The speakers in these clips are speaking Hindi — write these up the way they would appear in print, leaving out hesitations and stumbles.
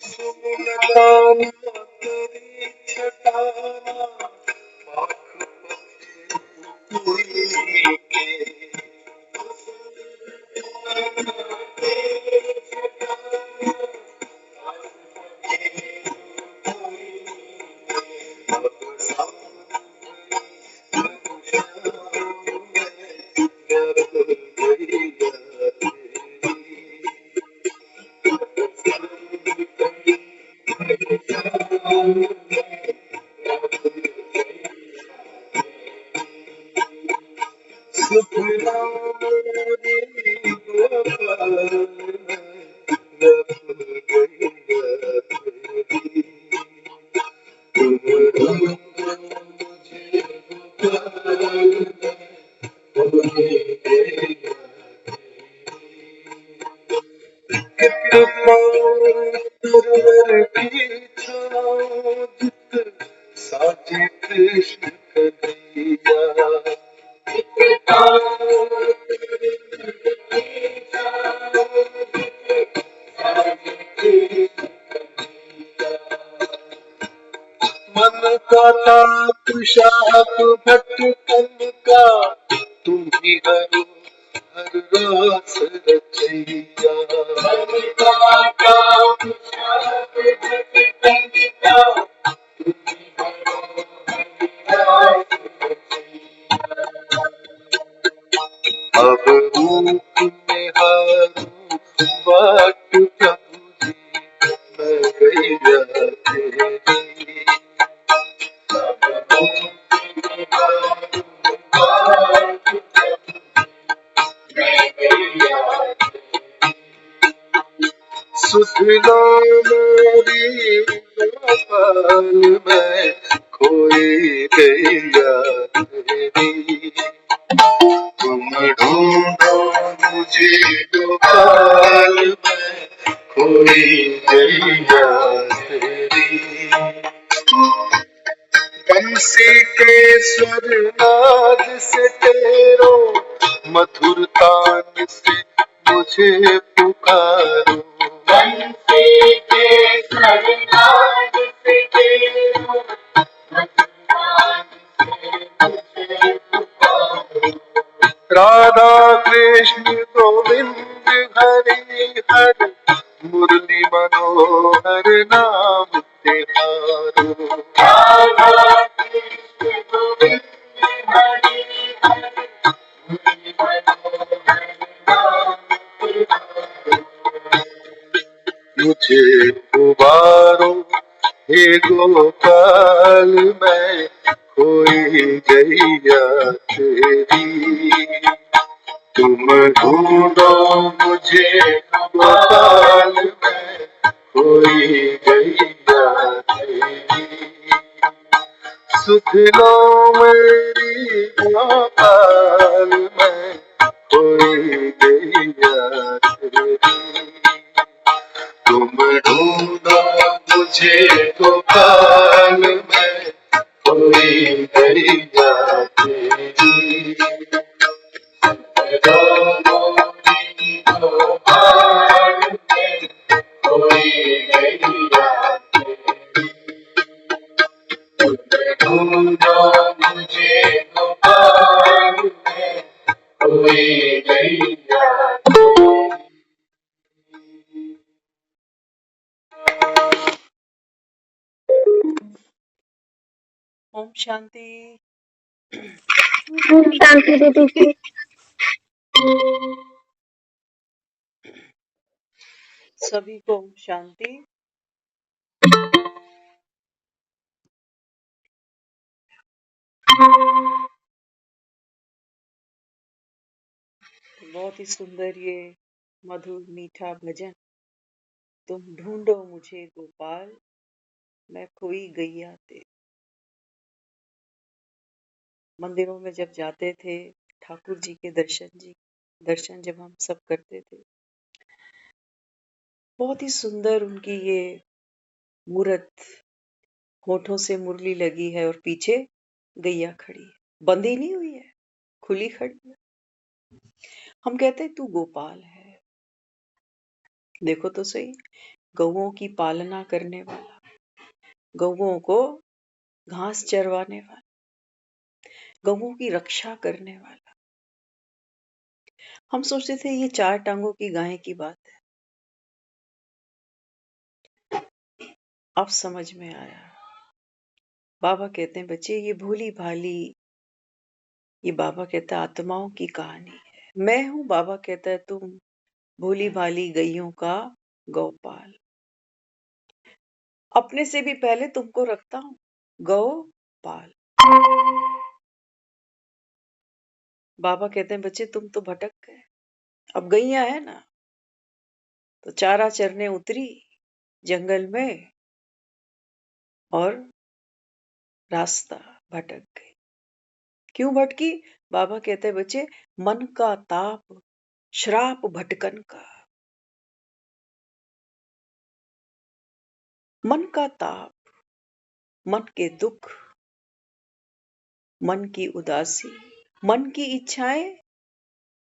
सुमनताना तेरी छटाना पाख पखे के साजे कृष्ण कन्हैया मन का ताप शाप भटकन का तुम ही हरो हर रास रचैया मन का ताप शाप भटकन का अब रूप में हारू बाट प्रभु जी मैं गैया तेरी सुधलो मोरी गोपाल में खोई गैया तेरी तुम ढूंढो मुझे गोपाल में खोई गैया तेरी बंसी के स्वर नाद से तेरो मधुर तान से मुझे पुकारो बंसी के स्वर नाद से तेरो मधुर तान से मुझे पुकारो राधा कृष्ण गोविंद हरि हर मुरली मनोहर नाम तिहारो राधा कृष्ण गोविंद हरि हर मुरली मनोहर नाम तिहारो मुझे उबारो हे गोपाल मैं खोई गैया तेरी तुम ढूंढो मुझे गोपाल में खोई गैया तेरी सुख लो मेरी गोपाल में खोई गैया तेरी तुम ढूंढो मुझे गोपाल में खोई गैया तेरी ओम शांति। शांति दीदी जी। सभी को ओम शांति। बहुत ही सुंदर ये मधुर मीठा भजन। तुम ढूंढो मुझे गोपाल मैं खोई गैया तेरी। मंदिरों में जब जाते थे ठाकुर जी के दर्शन जब हम सब करते थे, बहुत ही सुंदर उनकी ये मूरत, होठों से मुरली लगी है और पीछे गैया खड़ी है, बंधी नहीं हुई है, खुली खड़ी है। हम कहते हैं तू गोपाल है। देखो तो सही, गौओं की पालना करने वाला, गौओं को घास चरवाने वाला, गौओं की रक्षा करने वाला। हम सोचते थे ये चार टांगों की गाय की बात है, अब समझ में आया। बाबा कहते हैं बच्चे ये भोली भाली, ये बाबा कहता है आत्माओं की कहानी है। मैं हूं, बाबा कहता है तुम भोली भाली गैयों का गौपाल। अपने से भी पहले तुमको रखता हूं गौपाल। बाबा कहते हैं बच्चे तुम तो भटक गए, अब गैया है ना तो चारा चरने उतरी जंगल में और रास्ता भटक गई। क्यों भटकी? बाबा कहते हैं बच्चे मन का ताप, श्राप भटकन का। मन का ताप, मन के दुख, मन की उदासी, मन की इच्छाएं,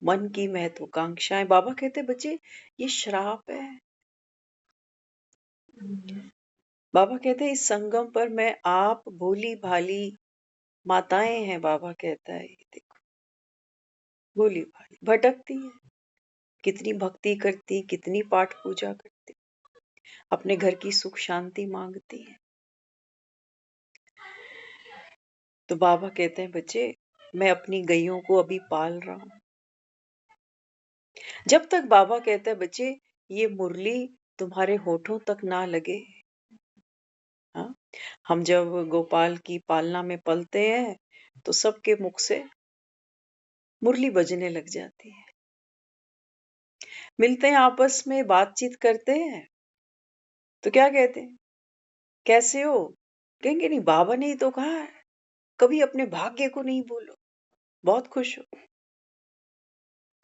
मन की महत्वाकांक्षाएं। बाबा कहते बच्चे ये श्राप है। बाबा कहते इस संगम पर मैं आप भोली भाली माताएं हैं। बाबा कहता है ये देखो भोली भाली भटकती है, कितनी भक्ति करती, कितनी पाठ पूजा करती, अपने घर की सुख शांति मांगती है। तो बाबा कहते हैं बच्चे मैं अपनी गैयों को अभी पाल रहा हूं। जब तक बाबा कहता है बच्चे ये मुरली तुम्हारे होठों तक ना लगे, हाँ, हम जब गोपाल की पालना में पलते हैं तो सबके मुख से मुरली बजने लग जाती है। मिलते हैं आपस में बातचीत करते हैं तो क्या कहते हैं, कैसे हो? कहेंगे नहीं बाबा ने ही तो कहा है, कभी अपने भाग्य को नहीं बोलो, बहुत खुश हो।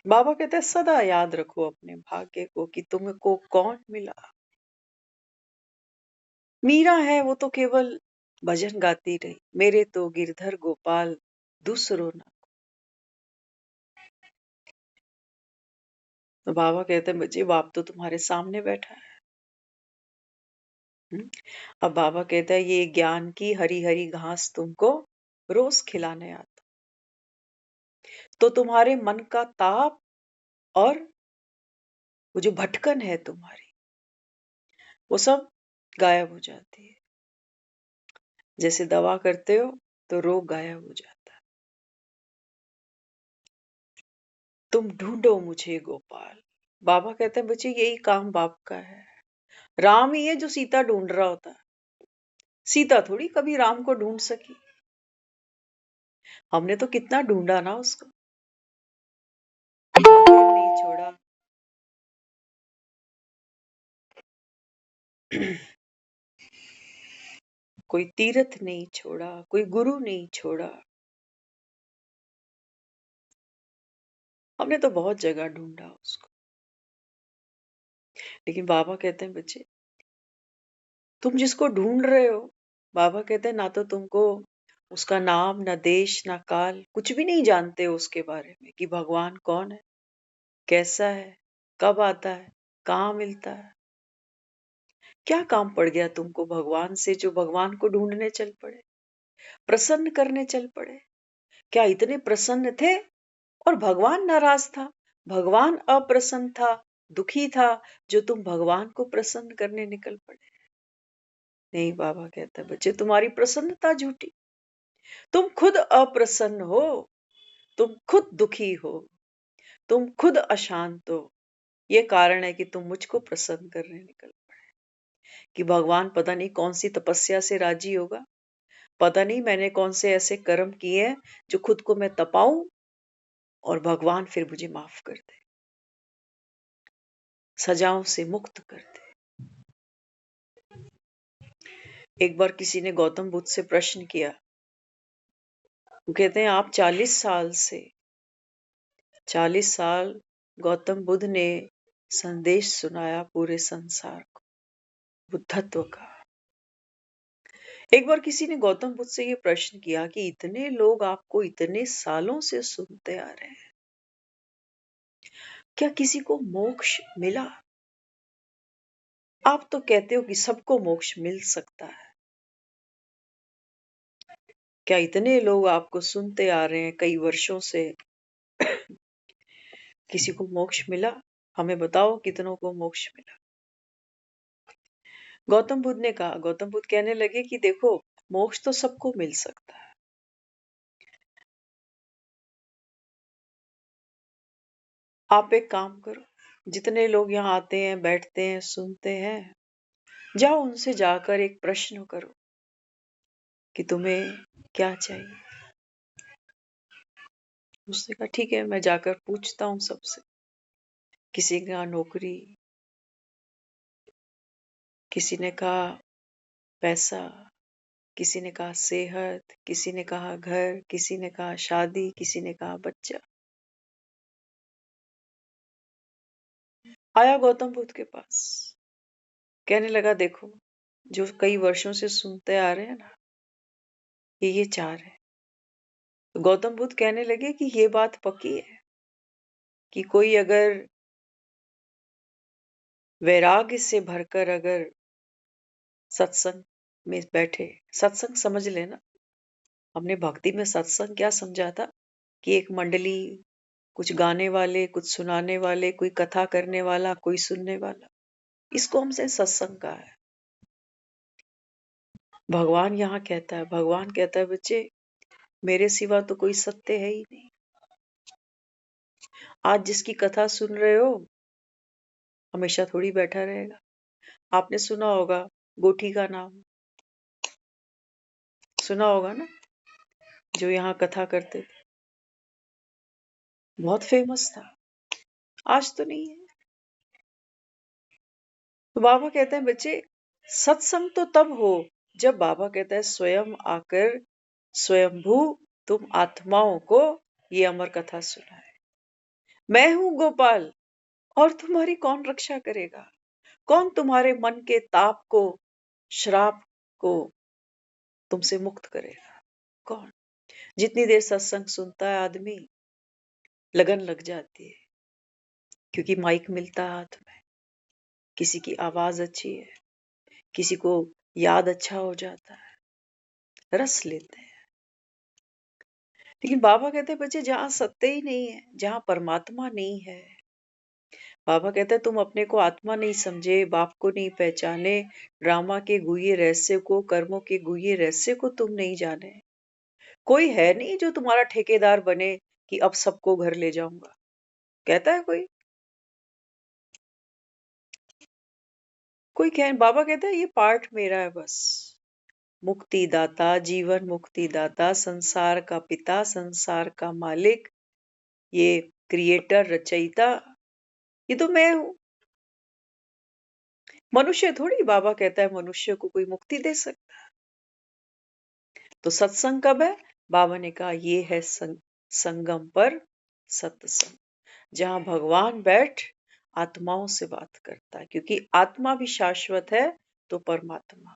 बाबा कहते हैं सदा याद रखो अपने भाग्य को कि तुमको कौन मिला। मीरा है वो तो केवल भजन गाती रही, मेरे तो गिरधर गोपाल दूसरो ना। तो बाबा कहते हैं बच्चे बाप तो तुम्हारे सामने बैठा है। अब बाबा कहता है ये ज्ञान की हरी हरी घास तुमको रोज खिलाने आता, तो तुम्हारे मन का ताप और वो जो भटकन है तुम्हारी वो सब गायब हो जाती है। जैसे दवा करते हो तो रोग गायब हो जाता है। तुम ढूंढो मुझे गोपाल। बाबा कहते हैं बच्चे यही काम बाप का है। राम ही है जो सीता ढूंढ रहा होता है, सीता थोड़ी कभी राम को ढूंढ सकी। हमने तो कितना ढूंढा ना उसको, मंदिर नहीं छोड़ा, कोई तीर्थ नहीं छोड़ा, कोई गुरु नहीं छोड़ा, हमने तो बहुत जगह ढूंढा उसको। लेकिन बाबा कहते हैं बच्चे तुम जिसको ढूंढ रहे हो, बाबा कहते हैं ना तो तुमको उसका नाम, ना देश, ना काल, कुछ भी नहीं जानते हो उसके बारे में कि भगवान कौन है, कैसा है, कब आता है, कहाँ मिलता है। क्या काम पड़ गया तुमको भगवान से जो भगवान को ढूंढने चल पड़े, प्रसन्न करने चल पड़े? क्या इतने प्रसन्न थे और भगवान नाराज था, भगवान अप्रसन्न था, दुखी था, जो तुम भगवान को प्रसन्न करने निकल पड़े? नहीं, बाबा कहता है बच्चे तुम्हारी प्रसन्नता झूठी, तुम खुद अप्रसन्न हो, तुम खुद दुखी हो, तुम खुद अशांत हो। ये कारण है कि तुम मुझको प्रसन्न करने निकल पड़े कि भगवान पता नहीं कौन सी तपस्या से राजी होगा, पता नहीं मैंने कौन से ऐसे कर्म किए हैं जो खुद को मैं तपाऊं और भगवान फिर मुझे माफ कर दे, सजाओं से मुक्त कर दे। एक बार किसी ने गौतम बुद्ध से प्रश्न किया, वो कहते हैं आप 40 साल गौतम बुद्ध ने संदेश सुनाया पूरे संसार को, बुद्धत्व का। एक बार किसी ने गौतम बुद्ध से ये प्रश्न किया कि इतने लोग आपको इतने सालों से सुनते आ रहे हैं, क्या किसी को मोक्ष मिला? आप तो कहते हो कि सबको मोक्ष मिल सकता है। क्या इतने लोग आपको सुनते आ रहे हैं कई वर्षों से, किसी को मोक्ष मिला? हमें बताओ कितनों को मोक्ष मिला? गौतम बुद्ध ने कहा, गौतम बुद्ध कहने लगे कि देखो, मोक्ष तो सबको मिल सकता है। आप एक काम करो, जितने लोग यहाँ आते हैं, बैठते हैं, सुनते हैं, जाओ उनसे जाकर एक प्रश्न करो कि तुम्हें क्या चाहिए। उसने कहा ठीक है, मैं जाकर पूछता हूँ सबसे। किसी ने कहा नौकरी, किसी ने कहा पैसा, किसी ने कहा सेहत, किसी ने कहा घर, किसी ने कहा शादी, किसी ने कहा बच्चा। आया गौतम बुद्ध के पास, कहने लगा देखो, जो कई वर्षों से सुनते आ रहे हैं ना, ये चार है। तो गौतम बुद्ध कहने लगे कि ये बात पक्की है कि कोई अगर वैराग्य से भरकर अगर सत्संग में बैठे, सत्संग समझ लेना, हमने भक्ति में सत्संग क्या समझा था कि एक मंडली, कुछ गाने वाले, कुछ सुनाने वाले, कोई कथा करने वाला, कोई सुनने वाला, इसको हमसे सत्संग कहा है। भगवान यहाँ कहता है, भगवान कहता है बच्चे, मेरे सिवा तो कोई सत्य है ही नहीं। आज जिसकी कथा सुन रहे हो, हमेशा थोड़ी बैठा रहेगा। आपने सुना होगा गोठी का नाम, सुना होगा ना, जो यहाँ कथा करते थे, बहुत फेमस था, आज तो नहीं है। तो बाबा कहते हैं बच्चे, सत्संग तो तब हो जब बाबा कहता है स्वयं आकर स्वयंभू तुम आत्माओं को ये अमर कथा सुनाए। मैं हूं गोपाल, और तुम्हारी कौन रक्षा करेगा? कौन तुम्हारे मन के ताप को, श्राप को तुमसे मुक्त करेगा? कौन? जितनी देर सत्संग सुनता है आदमी, लगन लग जाती है, क्योंकि माइक मिलता है हाथ में, किसी की आवाज अच्छी है, किसी को याद अच्छा हो जाता है, रस लेते हैं। लेकिन बाबा कहते हैं बच्चे, जहां सत्य ही नहीं है, जहां परमात्मा नहीं है, बाबा कहते हैं तुम अपने को आत्मा नहीं समझे, बाप को नहीं पहचाने, ड्रामा के गुह्य रहस्य को, कर्मों के गुह्य रहस्य को तुम नहीं जाने। कोई है नहीं जो तुम्हारा ठेकेदार बने कि अब सबको घर ले जाऊंगा, कहता है कोई? कोई कह, बाबा कहता है ये पार्ट मेरा है बस। मुक्तिदाता, जीवन मुक्तिदाता, संसार का पिता, संसार का मालिक, ये क्रिएटर, रचयिता, ये तो मैं हूं। मनुष्य थोड़ी, बाबा कहता है मनुष्य को कोई मुक्ति दे सकता। तो सत्संग कब है? बाबा ने कहा ये है संगम पर सत्संग, जहां भगवान बैठ आत्माओं से बात करता है, क्योंकि आत्मा भी शाश्वत है तो परमात्मा।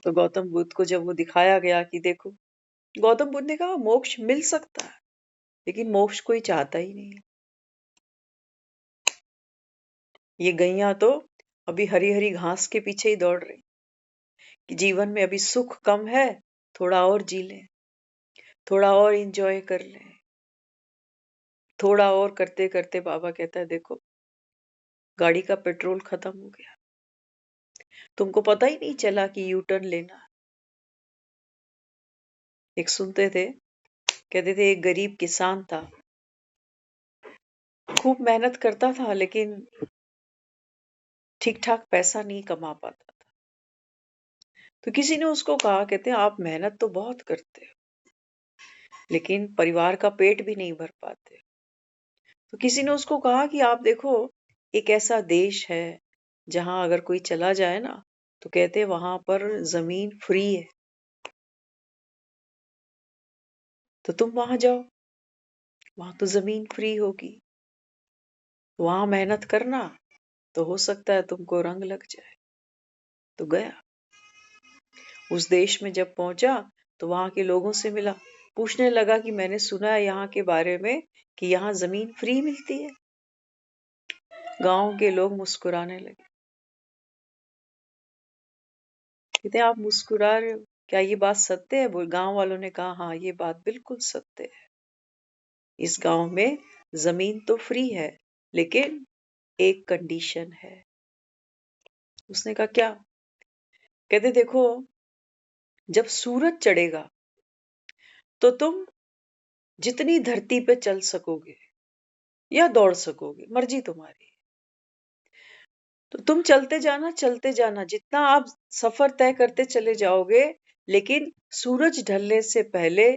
तो गौतम बुद्ध को जब वो दिखाया गया कि देखो, गौतम बुद्ध ने कहा मोक्ष मिल सकता है, लेकिन मोक्ष कोई चाहता ही नहीं है। ये गैया तो अभी हरी हरी घास के पीछे ही दौड़ रही, कि जीवन में अभी सुख कम है, थोड़ा और जी लें, थोड़ा और इंजॉय कर लें। थोड़ा और करते करते बाबा कहता है देखो, गाड़ी का पेट्रोल खत्म हो गया, तुमको पता ही नहीं चला कि यू टर्न लेना। एक सुनते थे, कहते थे एक गरीब किसान था, खूब मेहनत करता था, लेकिन ठीक ठाक पैसा नहीं कमा पाता था। तो किसी ने उसको कहा, कहते हैं आप मेहनत तो बहुत करते हो, लेकिन परिवार का पेट भी नहीं भर पाते। तो किसी ने उसको कहा कि आप देखो, एक ऐसा देश है जहां अगर कोई चला जाए ना, तो कहते हैं वहां पर जमीन फ्री है, तो तुम वहां जाओ, वहां तो जमीन फ्री होगी, वहां मेहनत करना, तो हो सकता है तुमको रंग लग जाए। तो गया, उस देश में जब पहुंचा तो वहां के लोगों से मिला, पूछने लगा कि मैंने सुना है यहाँ के बारे में कि यहाँ जमीन फ्री मिलती है। गांव के लोग मुस्कुराने लगे। कहते आप मुस्कुरा रहे हो, क्या ये बात सत्य है? बोल गांव वालों ने कहा हाँ ये बात बिल्कुल सत्य है। इस गांव में जमीन तो फ्री है, लेकिन एक कंडीशन है। उसने कहा क्या? कहते देखो, जब सूरज चढ़ेगा तो तुम जितनी धरती पे चल सकोगे या दौड़ सकोगे, मर्जी तुम्हारी। तो तुम चलते जाना, जितना आप सफर तय करते चले जाओगे, लेकिन सूरज ढलने से पहले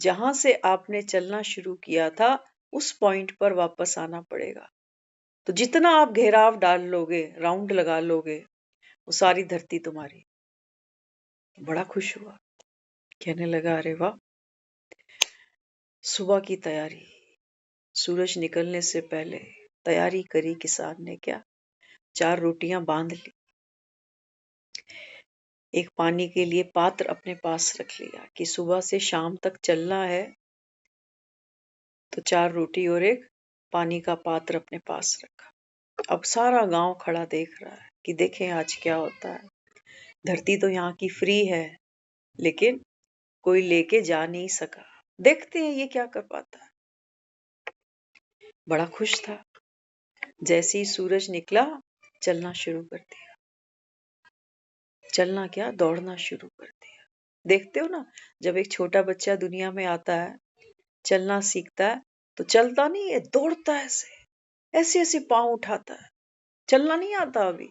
जहां से आपने चलना शुरू किया था उस पॉइंट पर वापस आना पड़ेगा। तो जितना आप घेराव डाल लोगे, राउंड लगा लोगे, वो सारी धरती तुम्हारी। बड़ा खुश हुआ, कहने लगा अरे वाह। सुबह की तैयारी, सूरज निकलने से पहले तैयारी करी किसान ने। क्या? 4 रोटियां बांध ली, एक पानी के लिए पात्र अपने पास रख लिया कि सुबह से शाम तक चलना है, तो 4 रोटी और एक पानी का पात्र अपने पास रखा। अब सारा गांव खड़ा देख रहा है कि देखें आज क्या होता है। धरती तो यहाँ की फ्री है, लेकिन कोई लेके जा नहीं सका। देखते हैं ये क्या कर पाता है। बड़ा खुश था। जैसे ही सूरज निकला, चलना शुरू कर दिया। चलना क्या, दौड़ना शुरू कर दिया। देखते हो ना, जब एक छोटा बच्चा दुनिया में आता है, चलना सीखता है, तो चलता नहीं है, दौड़ता है। ऐसे ऐसे ऐसे पांव उठाता है। चलना नहीं आता अभी,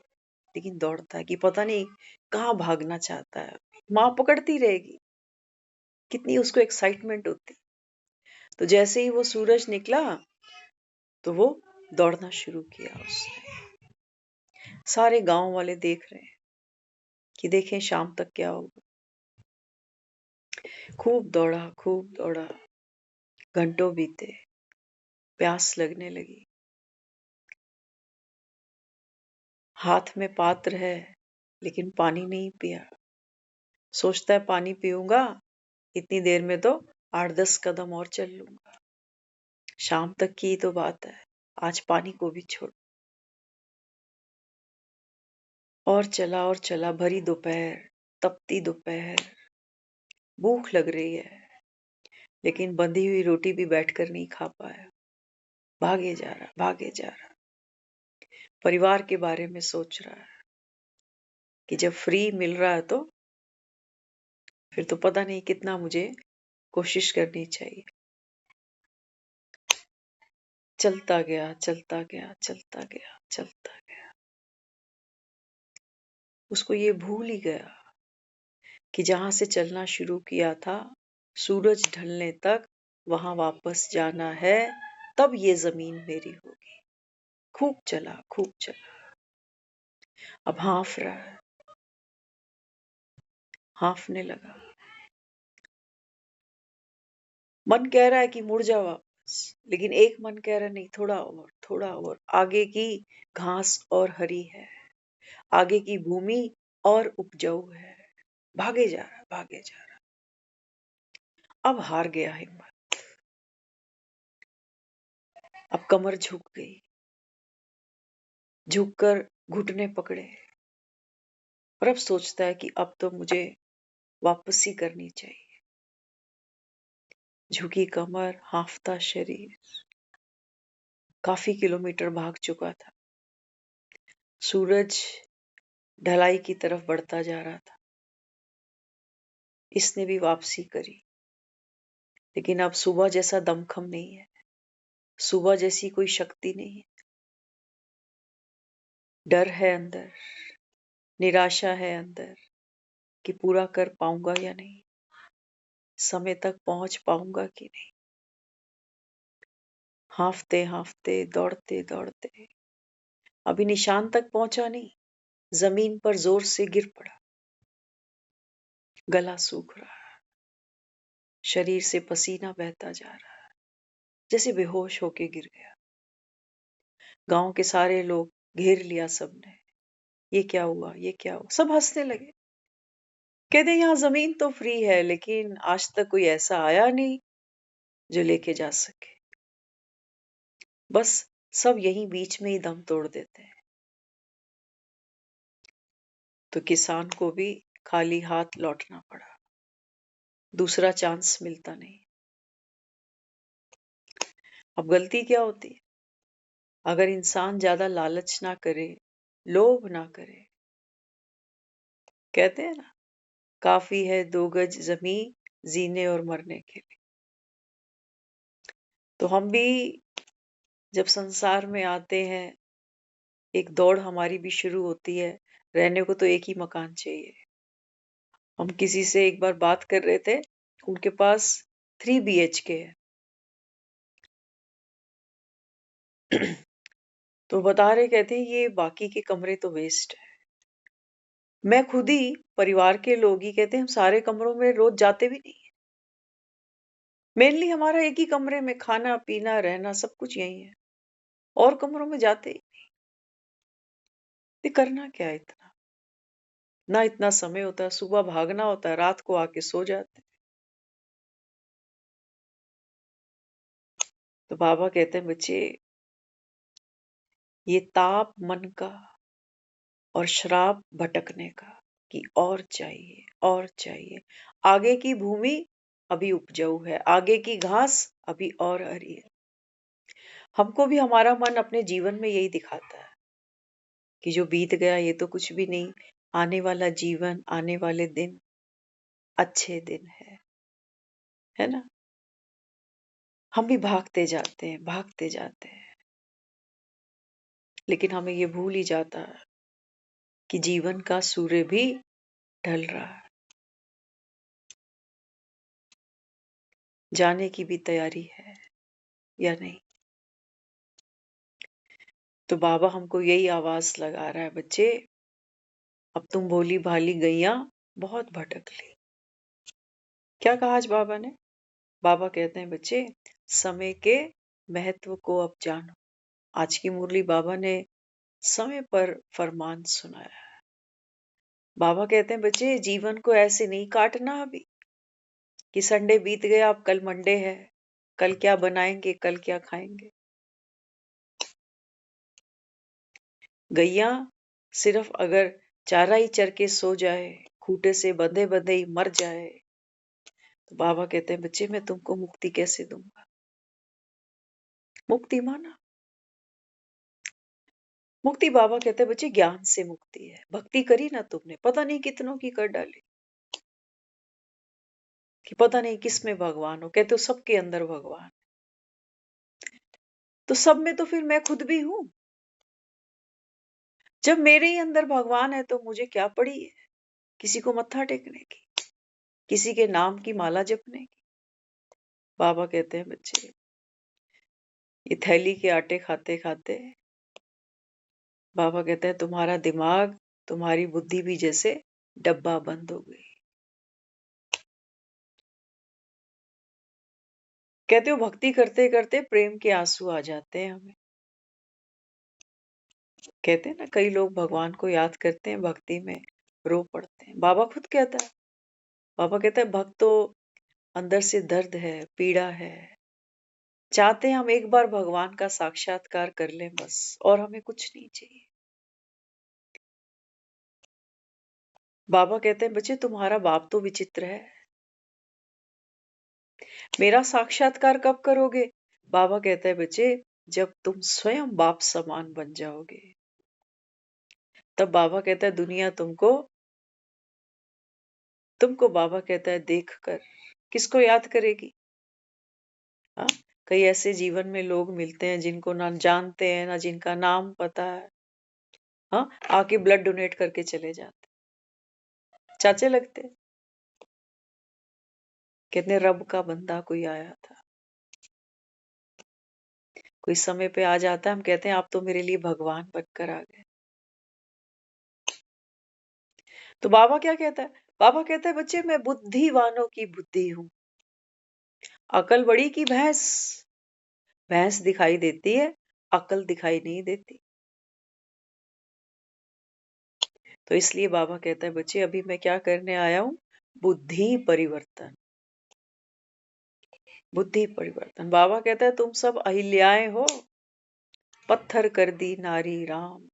लेकिन दौड़ता है कि पता नहीं कहाँ भागना चाहता है। माँ पकड़ती रहेगी, कितनी उसको एक्साइटमेंट होती। तो जैसे ही वो सूरज निकला, तो वो दौड़ना शुरू किया उसने। सारे गांव वाले देख रहे हैं कि देखें शाम तक क्या होगा। खूब दौड़ा, खूब दौड़ा। घंटों बीते, प्यास लगने लगी। हाथ में पात्र है, लेकिन पानी नहीं पिया। सोचता है पानी पीऊंगा, इतनी देर में तो 8-10 कदम और चल लूंगा। शाम तक की तो बात है, आज पानी को भी छोड़। और चला, भरी दोपहर, तपती दोपहर, भूख लग रही है, लेकिन बंधी हुई रोटी भी बैठकर नहीं खा पाया। भागे जा रहा, भागे जा रहा। परिवार के बारे में सोच रहा है कि जब फ्री मिल रहा है तो फिर तो पता नहीं कितना मुझे कोशिश करनी चाहिए। चलता गया, चलता गया, चलता गया, चलता गया। उसको ये भूल ही गया कि जहां से चलना शुरू किया था, सूरज ढलने तक वहां वापस जाना है, तब ये जमीन मेरी होगी। खूब चला, खूब चला। अब हाँफ रहा है, हाँफने लगा। मन कह रहा है कि मुड़ जा वापस, लेकिन एक मन कह रहा नहीं, थोड़ा और, थोड़ा और। आगे की घास और हरी है, आगे की भूमि और उपजाऊ है। भागे जा रहा, भागे जा रहा। अब हार गया हिम्मत। अब कमर झुक गई, झुककर घुटने पकड़े। और अब सोचता है कि अब तो मुझे वापसी करनी चाहिए। झुकी कमर, हांफता शरीर। काफी किलोमीटर भाग चुका था। सूरज ढलाई की तरफ बढ़ता जा रहा था। इसने भी वापसी करी, लेकिन अब सुबह जैसा दमखम नहीं है, सुबह जैसी कोई शक्ति नहीं है। डर है अंदर, निराशा है अंदर कि पूरा कर पाऊंगा या नहीं, समय तक पहुंच पाऊंगा कि नहीं। हांफते हांफते, दौड़ते दौड़ते, अभी निशान तक पहुंचा नहीं, जमीन पर जोर से गिर पड़ा। गला सूख रहा है, शरीर से पसीना बहता जा रहा है, जैसे बेहोश होके गिर गया। गांव के सारे लोग घेर लिया सबने। ये क्या हुआ, ये क्या हुआ? सब हंसने लगे। कहते यहाँ जमीन तो फ्री है, लेकिन आज तक कोई ऐसा आया नहीं जो लेके जा सके। बस सब यहीं बीच में ही दम तोड़ देते हैं। तो किसान को भी खाली हाथ लौटना पड़ा, दूसरा चांस मिलता नहीं। अब गलती क्या होती है? अगर इंसान ज्यादा लालच ना करे, लोभ ना करे, कहते हैं ना, काफी है 2 गज जमीन जीने और मरने के लिए। तो हम भी जब संसार में आते हैं, एक दौड़ हमारी भी शुरू होती है। रहने को तो एक ही मकान चाहिए। हम किसी से एक बार बात कर रहे थे, उनके पास 3 BHK है। तो बता रहे, कहते हैं ये बाकी के कमरे तो वेस्ट है। मैं खुद ही, परिवार के लोग ही कहते हैं, हम सारे कमरों में रोज जाते भी नहीं है। मेनली हमारा एक ही कमरे में खाना पीना रहना सब कुछ यही है, और कमरों में जाते ही नहीं। ये करना क्या है इतना? ना इतना समय होता है, सुबह भागना होता है, रात को आके सो जाते हैं। तो बाबा कहते हैं, बच्चे ये ताप मन का और श्राप भटकने का कि और चाहिए और चाहिए। आगे की भूमि अभी उपजाऊ है, आगे की घास अभी और हरी है। हमको भी हमारा मन अपने जीवन में यही दिखाता है कि जो बीत गया ये तो कुछ भी नहीं, आने वाला जीवन, आने वाले दिन अच्छे दिन है ना। हम भी भागते जाते हैं, भागते जाते हैं, लेकिन हमें ये भूल ही जाता है कि जीवन का सूर्य भी ढल रहा है। जाने की भी तैयारी है या नहीं? तो बाबा हमको यही आवाज लगा रहा है, बच्चे अब तुम भोली भाली गैया बहुत भटक ली। क्या कहा आज बाबा ने? बाबा कहते हैं, बच्चे समय के महत्व को अब जानो। आज की मुरली बाबा ने समय पर फरमान सुनाया। बाबा कहते हैं, बच्चे जीवन को ऐसे नहीं काटना अभी कि संडे बीत गया, अब कल मंडे है, कल क्या बनाएंगे, कल क्या खाएंगे। गैया सिर्फ अगर चारा ही चर के सो जाए, खूटे से बंधे बंधे ही मर जाए, तो बाबा कहते हैं, बच्चे मैं तुमको मुक्ति कैसे दूंगा? मुक्ति माना मुक्ति, बाबा कहते हैं, बच्चे ज्ञान से मुक्ति है। भक्ति करी ना तुमने, पता नहीं कितनों की कर डाली, कि पता नहीं किस में भगवान हो। कहते हो सबके अंदर भगवान, तो सब में तो फिर मैं खुद भी हूं। जब मेरे ही अंदर भगवान है तो मुझे क्या पड़ी है किसी को मत्था टेकने की, किसी के नाम की माला जपने की? बाबा कहते हैं, बच्चे ये थैली के आटे खाते खाते, बाबा कहते हैं, तुम्हारा दिमाग, तुम्हारी बुद्धि भी जैसे डब्बा बंद हो गई। कहते हो भक्ति करते करते प्रेम के आंसू आ जाते हैं हमें। कहते हैं ना, कई लोग भगवान को याद करते हैं, भक्ति में रो पड़ते हैं। बाबा खुद कहता है, बाबा कहता है, भक्त तो अंदर से दर्द है, पीड़ा है, चाहते हैं हम एक बार भगवान का साक्षात्कार कर लें बस, और हमें कुछ नहीं चाहिए। बाबा कहते हैं, बच्चे तुम्हारा बाप तो विचित्र है, मेरा साक्षात्कार कब करोगे? बाबा कहता है, बच्चे जब तुम स्वयं बाप समान बन जाओगे, तब बाबा कहता है दुनिया तुमको तुमको बाबा कहता है देखकर किसको याद करेगी? हाँ, कई ऐसे जीवन में लोग मिलते हैं जिनको ना जानते हैं, ना जिनका नाम पता है। हाँ, आके ब्लड डोनेट करके चले जाते, चाचे लगते हैं। कितने रब का बंदा कोई आया था, कोई समय पे आ जाता है, हम कहते हैं आप तो मेरे लिए भगवान बनकर आ गए। तो बाबा क्या कहता है? बाबा कहता है, बच्चे मैं बुद्धिवानों की बुद्धि हूं, अकल बड़ी की भैंस। भैंस दिखाई देती है, अकल दिखाई नहीं देती। तो इसलिए बाबा कहता है बच्चे अभी मैं क्या करने आया हूं, बुद्धि परिवर्तन। बुद्धि परिवर्तन। बाबा कहता है तुम सब अहिल्याएं हो, पत्थर कर दी नारी राम,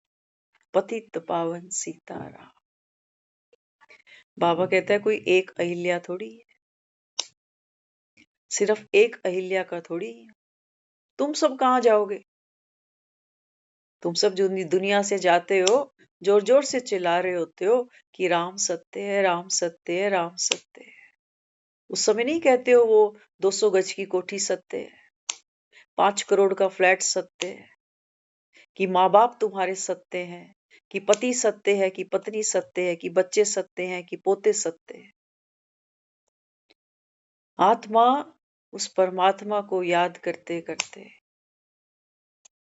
पतित पावन सीताराम। बाबा कहता है कोई एक अहिल्या थोड़ी है, सिर्फ एक अहिल्या का थोड़ी है। तुम सब कहां जाओगे? तुम सब जो दुनिया से जाते हो, जोर जोर से चिल्ला रहे होते हो कि राम सत्य है, राम सत्य है, राम सत्य है। उस समय नहीं कहते हो वो 200 गज की कोठी सत्य है, 5 करोड़ का फ्लैट सत्य है, कि माँ बाप तुम्हारे सत्य हैं, कि पति सत्य है, कि पत्नी सत्य है, कि बच्चे सत्य हैं, कि पोते सत्य है। आत्मा उस परमात्मा को याद करते करते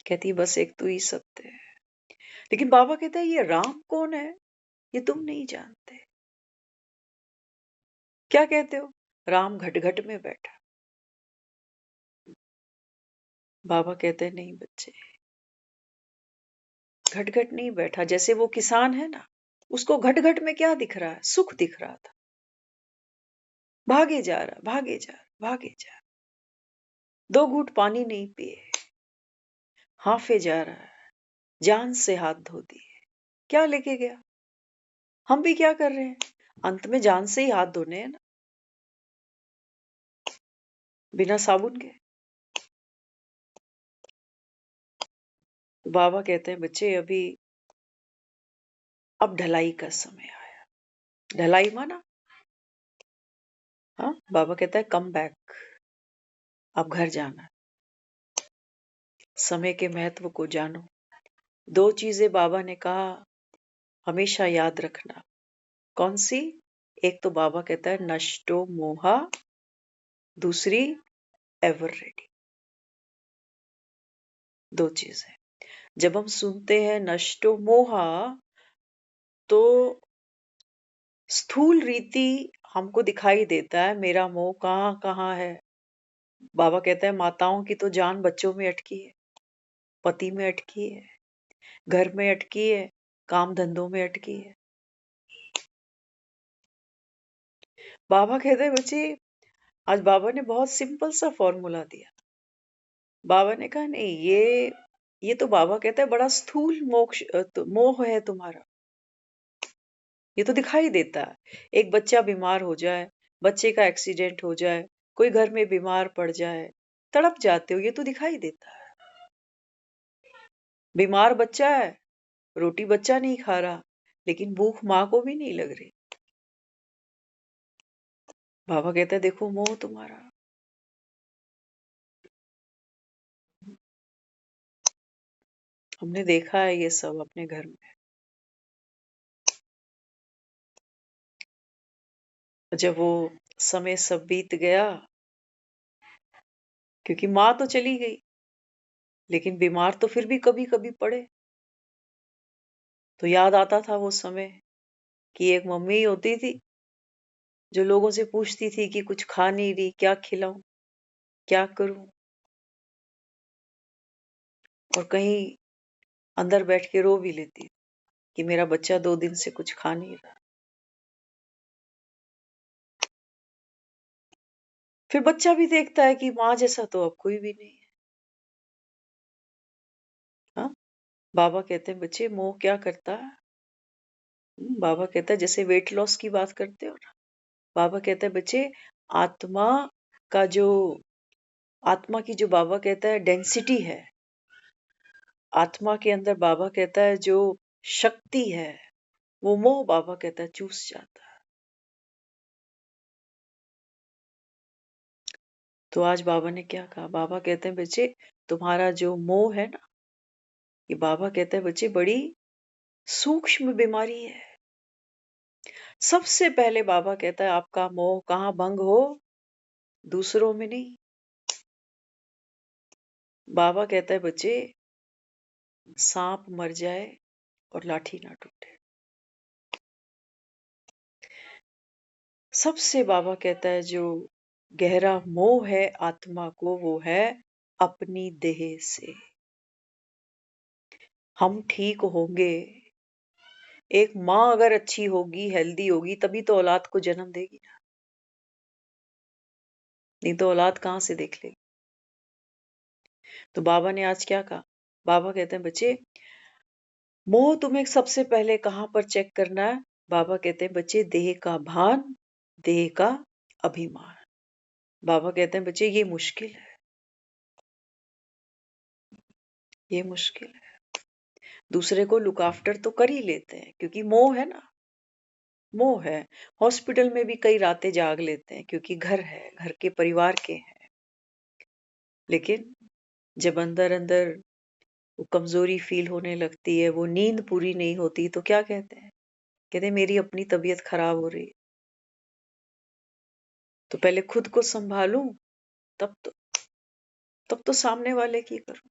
कहती बस एक तू ही सत्य है। लेकिन बाबा कहता है ये राम कौन है, ये तुम नहीं जानते। क्या कहते हो? राम घट घट में बैठा। बाबा कहते हैं नहीं बच्चे, घट घट नहीं बैठा। जैसे वो किसान है ना, उसको घट घट में क्या दिख रहा है? सुख दिख रहा था। भागे जा रहा, भागे जा रहा, भागे जा रहा, 2 घूंट पानी नहीं पिए, हाफे जा रहा है, जान से हाथ धो दिए। क्या लेके गया? हम भी क्या कर रहे हैं? अंत में जान से ही हाथ धोने हैं ना, बिना साबुन के। तो बाबा कहते हैं बच्चे अभी अब ढलाई का समय आया। ढलाई माना, हाँ, बाबा कहता है कम बैक, अब घर जाना। समय के महत्व को जानो। 2 चीजें बाबा ने कहा हमेशा याद रखना। कौन सी? एक तो बाबा कहता है नष्टो मोहा, दूसरी एवर रेडी। 2 चीजें। जब हम सुनते हैं नष्टो मोहा, तो स्थूल रीति हमको दिखाई देता है मेरा मोह कहाँ कहाँ है। बाबा कहता है माताओं की तो जान बच्चों में अटकी है, पति में अटकी है, घर में अटकी है, काम धंधों में अटकी है। बाबा कहते हैं बच्चे, आज बाबा ने बहुत सिंपल सा फॉर्मूला दिया। बाबा ने कहा नहीं, ये तो बाबा कहता है बड़ा स्थूल मोक्ष मोह है तुम्हारा। ये तो दिखाई देता है। एक बच्चा बीमार हो जाए, बच्चे का एक्सीडेंट हो जाए, कोई घर में बीमार पड़ जाए, तड़प जाते हो, ये तो दिखाई देता है। बीमार बच्चा है, रोटी बच्चा नहीं खा रहा, लेकिन भूख माँ को भी नहीं लग रही। बाबा कहता है देखो मोह तुम्हारा। हमने देखा है ये सब अपने घर में। जब वो समय सब बीत गया, क्योंकि माँ तो चली गई, लेकिन बीमार तो फिर भी कभी कभी पड़े, तो याद आता था वो समय कि एक मम्मी होती थी जो लोगों से पूछती थी कि कुछ खा नहीं रही, क्या खिलाऊं, क्या करूं, और कहीं अंदर बैठ के रो भी लेती कि मेरा बच्चा 2 दिन से कुछ खा नहीं रहा। फिर बच्चा भी देखता है कि माँ जैसा तो अब कोई भी नहीं है। हाँ, बाबा कहते हैं बच्चे मोह क्या करता है? बाबा कहता है जैसे वेट लॉस की बात करते हो ना, बाबा कहता है बच्चे आत्मा का जो आत्मा की जो बाबा कहता है डेंसिटी है, आत्मा के अंदर बाबा कहता है जो शक्ति है, वो मोह बाबा कहता है चूस जाता है। तो आज बाबा ने क्या कहा? बाबा कहते हैं बच्चे तुम्हारा जो मोह है ना, ये बाबा कहते हैं बच्चे बड़ी सूक्ष्म बीमारी है। सबसे पहले बाबा कहता है आपका मोह कहाँ भंग हो? दूसरों में नहीं। बाबा कहता है बच्चे सांप मर जाए और लाठी ना टूटे। सबसे बाबा कहता है जो गहरा मोह है आत्मा को, वो है अपनी देह से। हम ठीक होंगे एक माँ अगर अच्छी होगी, हेल्दी होगी, तभी तो औलाद को जन्म देगी ना, नहीं तो औलाद कहाँ से देख लेगी। तो बाबा ने आज क्या कहा? बाबा कहते हैं बच्चे, मोह तुम्हें सबसे पहले कहाँ पर चेक करना है? बाबा कहते हैं बच्चे, देह का भान, देह का अभिमान। बाबा कहते हैं बच्चे, ये मुश्किल है, ये मुश्किल है। दूसरे को लुक आफ्टर तो कर ही लेते हैं क्योंकि मोह है ना, मोह है। हॉस्पिटल में भी कई रातें जाग लेते हैं क्योंकि घर है, घर के परिवार के हैं। लेकिन जब अंदर अंदर वो कमजोरी फील होने लगती है, वो नींद पूरी नहीं होती, तो क्या कहते हैं? कहते हैं मेरी अपनी तबीयत खराब हो रही है, तो पहले खुद को संभालूं, तब तो तब तो सामने वाले की करूं।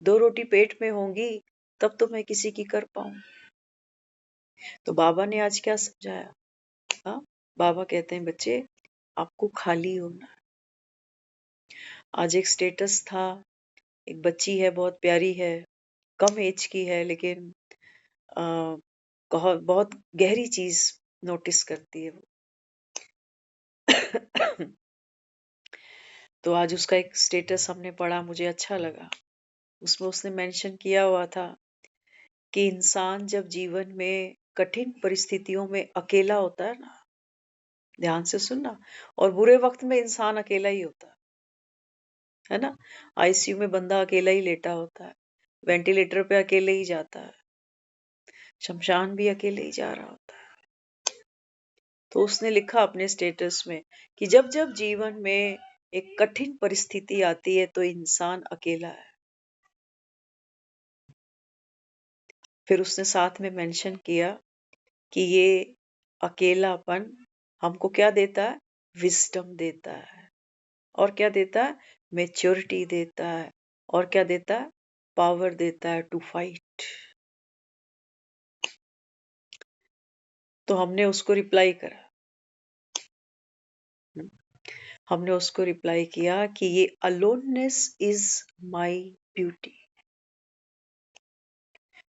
दो रोटी पेट में होंगी तब तो मैं किसी की कर पाऊं। तो बाबा ने आज क्या समझाया? हाँ, बाबा कहते हैं बच्चे, आपको खाली होना है। आज एक स्टेटस था, एक बच्ची है, बहुत प्यारी है, कम एज की है, लेकिन आ, बहुत बहुत गहरी चीज नोटिस करती है वो। तो आज उसका एक स्टेटस हमने पढ़ा, मुझे अच्छा लगा। उसमें उसने मेंशन किया हुआ था कि इंसान जब जीवन में कठिन परिस्थितियों में अकेला होता है ना, ध्यान से सुनना, और बुरे वक्त में इंसान अकेला ही होता है ना। आईसीयू में बंदा अकेला ही लेटा होता है, वेंटिलेटर पे अकेले ही जाता है, शमशान भी अकेले ही जा रहा होता है। तो उसने लिखा अपने स्टेटस में कि जब जब जीवन में एक कठिन परिस्थिति आती है तो इंसान अकेला है। फिर उसने साथ में मेंशन किया कि ये अकेलापन हमको क्या देता है? विजडम देता है। और क्या देता है? मेच्योरिटी देता है। और क्या देता है? पावर देता है टू फाइट। तो हमने उसको रिप्लाई करा, हमने उसको रिप्लाई किया कि ये अलोननेस इज माय ब्यूटी।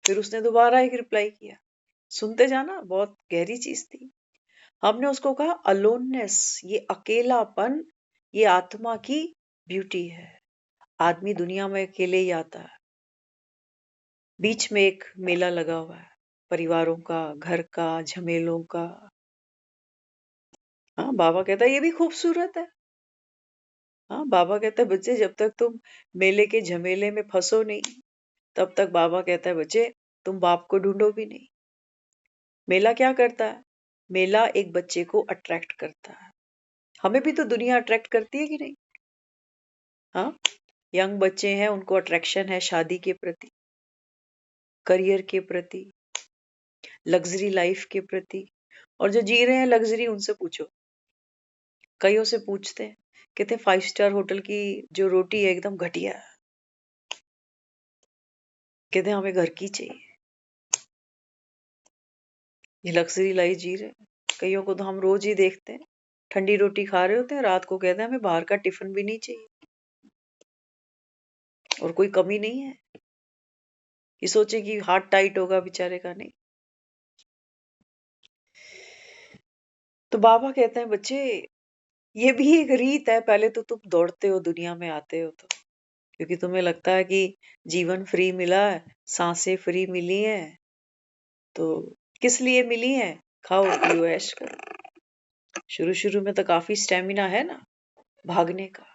फिर उसने दोबारा एक रिप्लाई किया, सुनते जाना, बहुत गहरी चीज थी। हमने उसको कहा अलोननेस, ये अकेलापन, ये आत्मा की ब्यूटी है। आदमी दुनिया में अकेले ही आता है, बीच में एक मेला लगा हुआ है, परिवारों का, घर का, झमेलों का। हाँ, बाबा कहता है ये भी खूबसूरत है। हाँ, बाबा कहता है बच्चे, जब तक तुम मेले के झमेले में फंसो नहीं, तब तक बाबा कहता है बच्चे, तुम बाप को ढूंढो भी नहीं। मेला क्या करता है? मेला एक बच्चे को अट्रैक्ट करता है। हमें भी तो दुनिया अट्रैक्ट करती है कि नहीं? हाँ, यंग बच्चे हैं, उनको अट्रैक्शन है शादी के प्रति, करियर के प्रति, लग्जरी लाइफ के प्रति। और जो जी रहे हैं लग्जरी, उनसे पूछो, कईयों से पूछते हैं, कहते 5 स्टार होटल की जो रोटी है एकदम घटिया है, कहते हमें घर की चाहिए। ये लग्जरी लाइफ जी रहे हैं। कईयों को तो हम रोज ही देखते हैं, ठंडी रोटी खा रहे होते हैं, रात को कहते हैं हमें बाहर का टिफिन भी नहीं चाहिए। और कोई कमी नहीं है कि सोचे कि हाथ टाइट होगा बेचारे का, नहीं। तो बाबा कहते हैं बच्चे, ये भी एक रीत है। पहले तो तुम दौड़ते हो, दुनिया में आते हो तो क्योंकि तुम्हें लगता है कि जीवन फ्री मिला है, सांसें फ्री मिली हैं, तो किस लिए मिली हैं? खाओ पियो ऐश करो। शुरू शुरू में तो काफी स्टेमिना है ना भागने का।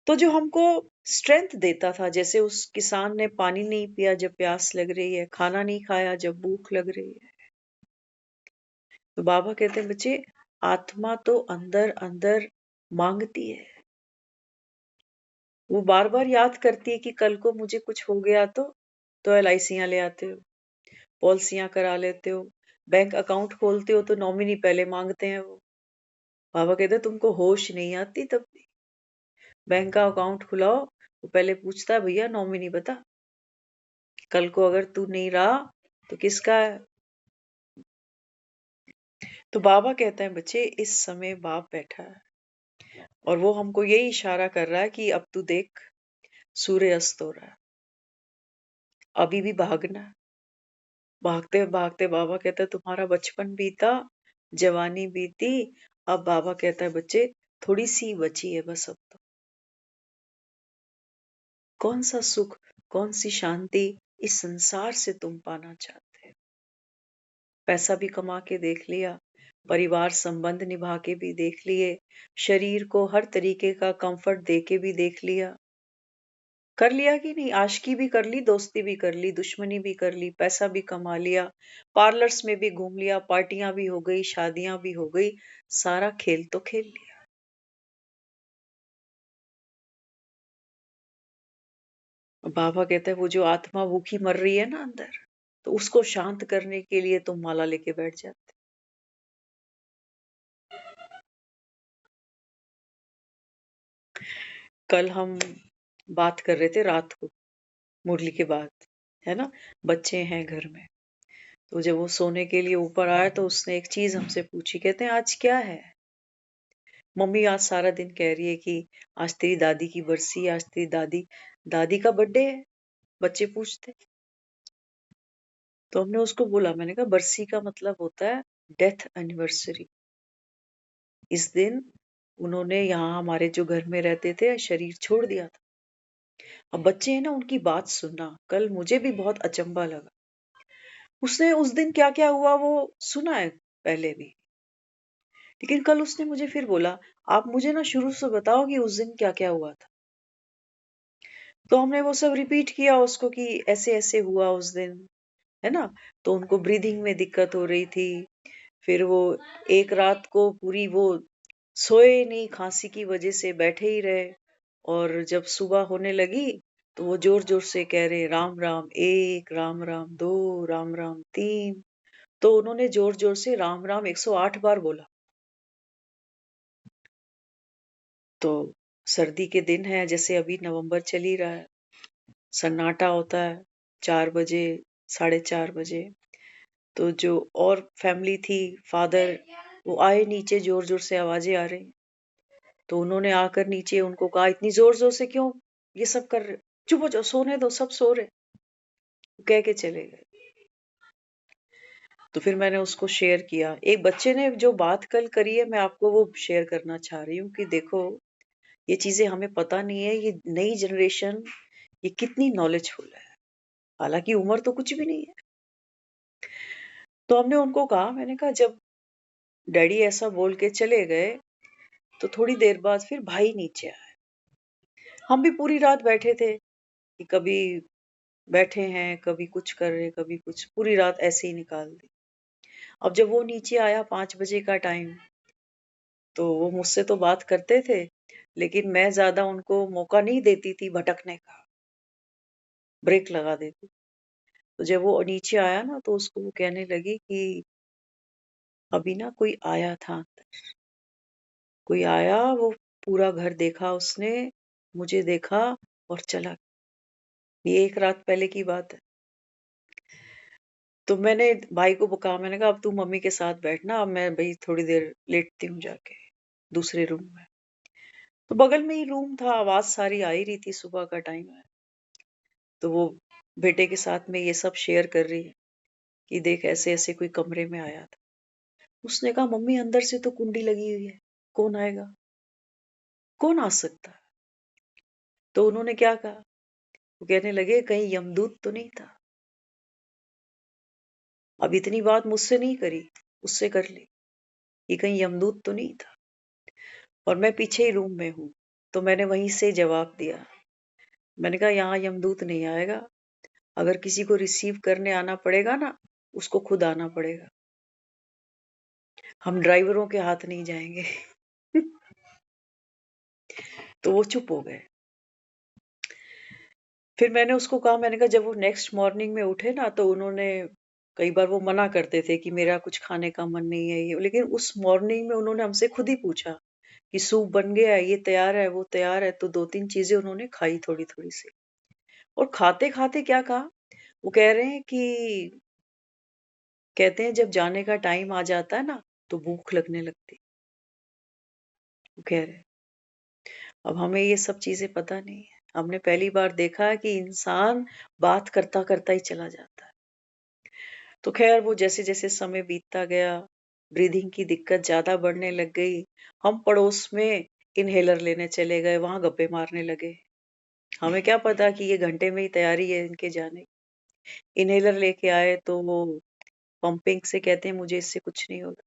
तो जो हमको स्ट्रेंथ देता था, जैसे उस किसान ने पानी नहीं पिया जब प्यास लग रही है, खाना नहीं खाया जब भूख लग रही है, तो बाबा कहते हैं बच्चे, आत्मा तो अंदर अंदर मांगती है। वो बार बार याद करती है कि कल को मुझे कुछ हो गया तो एलआईसियां ले आते हो, पॉलिसियां करा लेते हो, बैंक अकाउंट खोलते हो तो नॉमिनी पहले मांगते हैं वो। बाबा कहते हैं तुमको होश नहीं आती तब भी। बैंक का अकाउंट खुलाओ, वो पहले पूछता है भैया नॉमिनी बता, कल को अगर तू नहीं रहा तो किसका है? तो बाबा कहते हैं बच्चे, इस समय बाप बैठा है और वो हमको यही इशारा कर रहा है कि अब तू देख, सूर्य अस्त हो रहा है, अभी भी भागना है। भागते भागते बाबा कहता है तुम्हारा बचपन बीता, जवानी बीती, अब बाबा कहता है बच्चे थोड़ी सी बची है बस अब तो। कौन सा सुख, कौन सी शांति इस संसार से तुम पाना चाहते हो? पैसा भी कमा के देख लिया, परिवार संबंध निभा के भी देख लिए, शरीर को हर तरीके का कंफर्ट दे के भी देख लिया। कर लिया कि नहीं? आशिकी भी कर ली, दोस्ती भी कर ली, दुश्मनी भी कर ली, पैसा भी कमा लिया, पार्लर्स में भी घूम लिया, पार्टियां भी हो गई, शादियां भी हो गई, सारा खेल तो खेल लिया। बाबा कहता है वो जो आत्मा भूखी मर रही है ना अंदर, तो उसको शांत करने के लिए तुम माला लेके बैठ जाते। कल हम बात कर रहे थे रात को, मुरली के बाद, है ना? बच्चे हैं घर में, तो जब वो सोने के लिए ऊपर आया तो उसने एक चीज हमसे पूछी, कहते हैं आज क्या है? मम्मी आज सारा दिन कह रही है कि आज तेरी दादी की बरसी है, आज तेरी दादी दादी का बर्थडे है। बच्चे पूछते, तो हमने उसको बोला, मैंने कहा बरसी का मतलब होता है डेथ एनिवर्सरी। इस दिन उन्होंने यहाँ हमारे जो घर में रहते थे शरीर छोड़ दिया था। अब बच्चे हैं ना, उनकी बात सुनना, कल मुझे भी बहुत अचंभा लगा। उसने उस दिन क्या क्या हुआ वो सुना है पहले भी, लेकिन कल उसने मुझे फिर बोला आप मुझे ना शुरू से बताओ कि उस दिन क्या क्या हुआ था। तो हमने वो सब रिपीट किया उसको कि ऐसे ऐसे हुआ उस दिन, है ना? तो उनको ब्रीदिंग में दिक्कत हो रही थी। फिर वो एक रात को पूरी वो सोए नहीं, खांसी की वजह से बैठे ही रहे, और जब सुबह होने लगी तो वो जोर जोर से कह रहे राम राम एक, राम राम दो, राम राम तीन। तो उन्होंने जोर जोर से राम राम 108 बार बोला। तो सर्दी के दिन है, जैसे अभी नवंबर चल ही रहा है, सन्नाटा होता है 4 बजे, 4:30 बजे। तो जो और फैमिली थी, फादर वो आए नीचे, जोर जोर से आवाजें आ रही। तो उन्होंने आकर नीचे उनको कहा इतनी जोर जोर से क्यों ये सब कर रहे हो? चुप हो जाओ, सोने दो, सब सो रहे। वो कह के चले गए। तो फिर मैंने उसको शेयर किया, एक बच्चे ने जो बात कल करी है मैं आपको वो शेयर करना चाह रही हूँ कि देखो ये चीजें हमें पता नहीं है, ये नई जनरेशन ये कितनी नॉलेजफुल है, हालांकि उम्र तो कुछ भी नहीं है। तो हमने उनको कहा, मैंने कहा जब डैडी ऐसा बोल के चले गए तो थोड़ी देर बाद फिर भाई नीचे आए। हम भी पूरी रात बैठे थे कि कभी बैठे हैं, कभी कुछ कर रहे, कभी कुछ, पूरी रात ऐसे ही निकाल दी। अब जब वो नीचे आया 5 बजे का टाइम, तो वो मुझसे तो बात करते थे, लेकिन मैं ज्यादा उनको मौका नहीं देती थी भटकने का, ब्रेक लगा देती। तो जब वो नीचे आया ना तो उसको वो कहने लगी कि अभी ना कोई आया था अंदर, कोई आया, वो पूरा घर देखा उसने, मुझे देखा और चला। ये एक रात पहले की बात है। तो मैंने भाई को कहा, मैंने कहा अब तू मम्मी के साथ बैठना, अब मैं भाई थोड़ी देर लेटती हूँ जाके दूसरे रूम में। तो बगल में ही रूम था, आवाज सारी आ ही रही थी, सुबह का टाइम है। तो वो बेटे के साथ में ये सब शेयर कर रही है कि देख ऐसे ऐसे कोई कमरे में आया था। उसने कहा मम्मी अंदर से तो कुंडी लगी हुई है, कौन आएगा, कौन आ सकता है? तो उन्होंने क्या कहा, वो कहने लगे कहीं यमदूत तो नहीं था। अब इतनी बात मुझसे नहीं करी, उससे कर ली कि कहीं यमदूत तो नहीं था। और मैं पीछे ही रूम में हूँ, तो मैंने वहीं से जवाब दिया, मैंने कहा यहाँ यमदूत नहीं आएगा, अगर किसी को रिसीव करने आना पड़ेगा ना, उसको खुद आना पड़ेगा, हम ड्राइवरों के हाथ नहीं जाएंगे। तो वो चुप हो गए। फिर मैंने उसको कहा, मैंने कहा जब वो नेक्स्ट मॉर्निंग में उठे ना तो उन्होंने, कई बार वो मना करते थे कि मेरा कुछ खाने का मन नहीं है ये, लेकिन उस मॉर्निंग में उन्होंने हमसे खुद ही पूछा कि सूप बन गया है, ये तैयार है, वो तैयार है। तो 2-3 चीजें उन्होंने खाई थोड़ी थोड़ी सी, और खाते खाते क्या कहा, वो कह रहे हैं कि, कहते हैं जब जाने का टाइम आ जाता है ना तो भूख लगने लगती। वो कह रहे हैं अब हमें ये सब चीजें पता नहीं है, हमने पहली बार देखा कि इंसान बात करता करता ही चला जाता है। तो खैर वो जैसे जैसे समय बीतता गया, ब्रीदिंग की दिक्कत ज्यादा बढ़ने लग गई। हम पड़ोस में इनहेलर लेने चले गए, वहां गप्पे मारने लगे। हमें क्या पता कि ये घंटे में ही तैयारी है इनके जाने की। इनहेलर लेके आए तो वो पंपिंग से कहते हैं मुझे इससे कुछ नहीं होगा।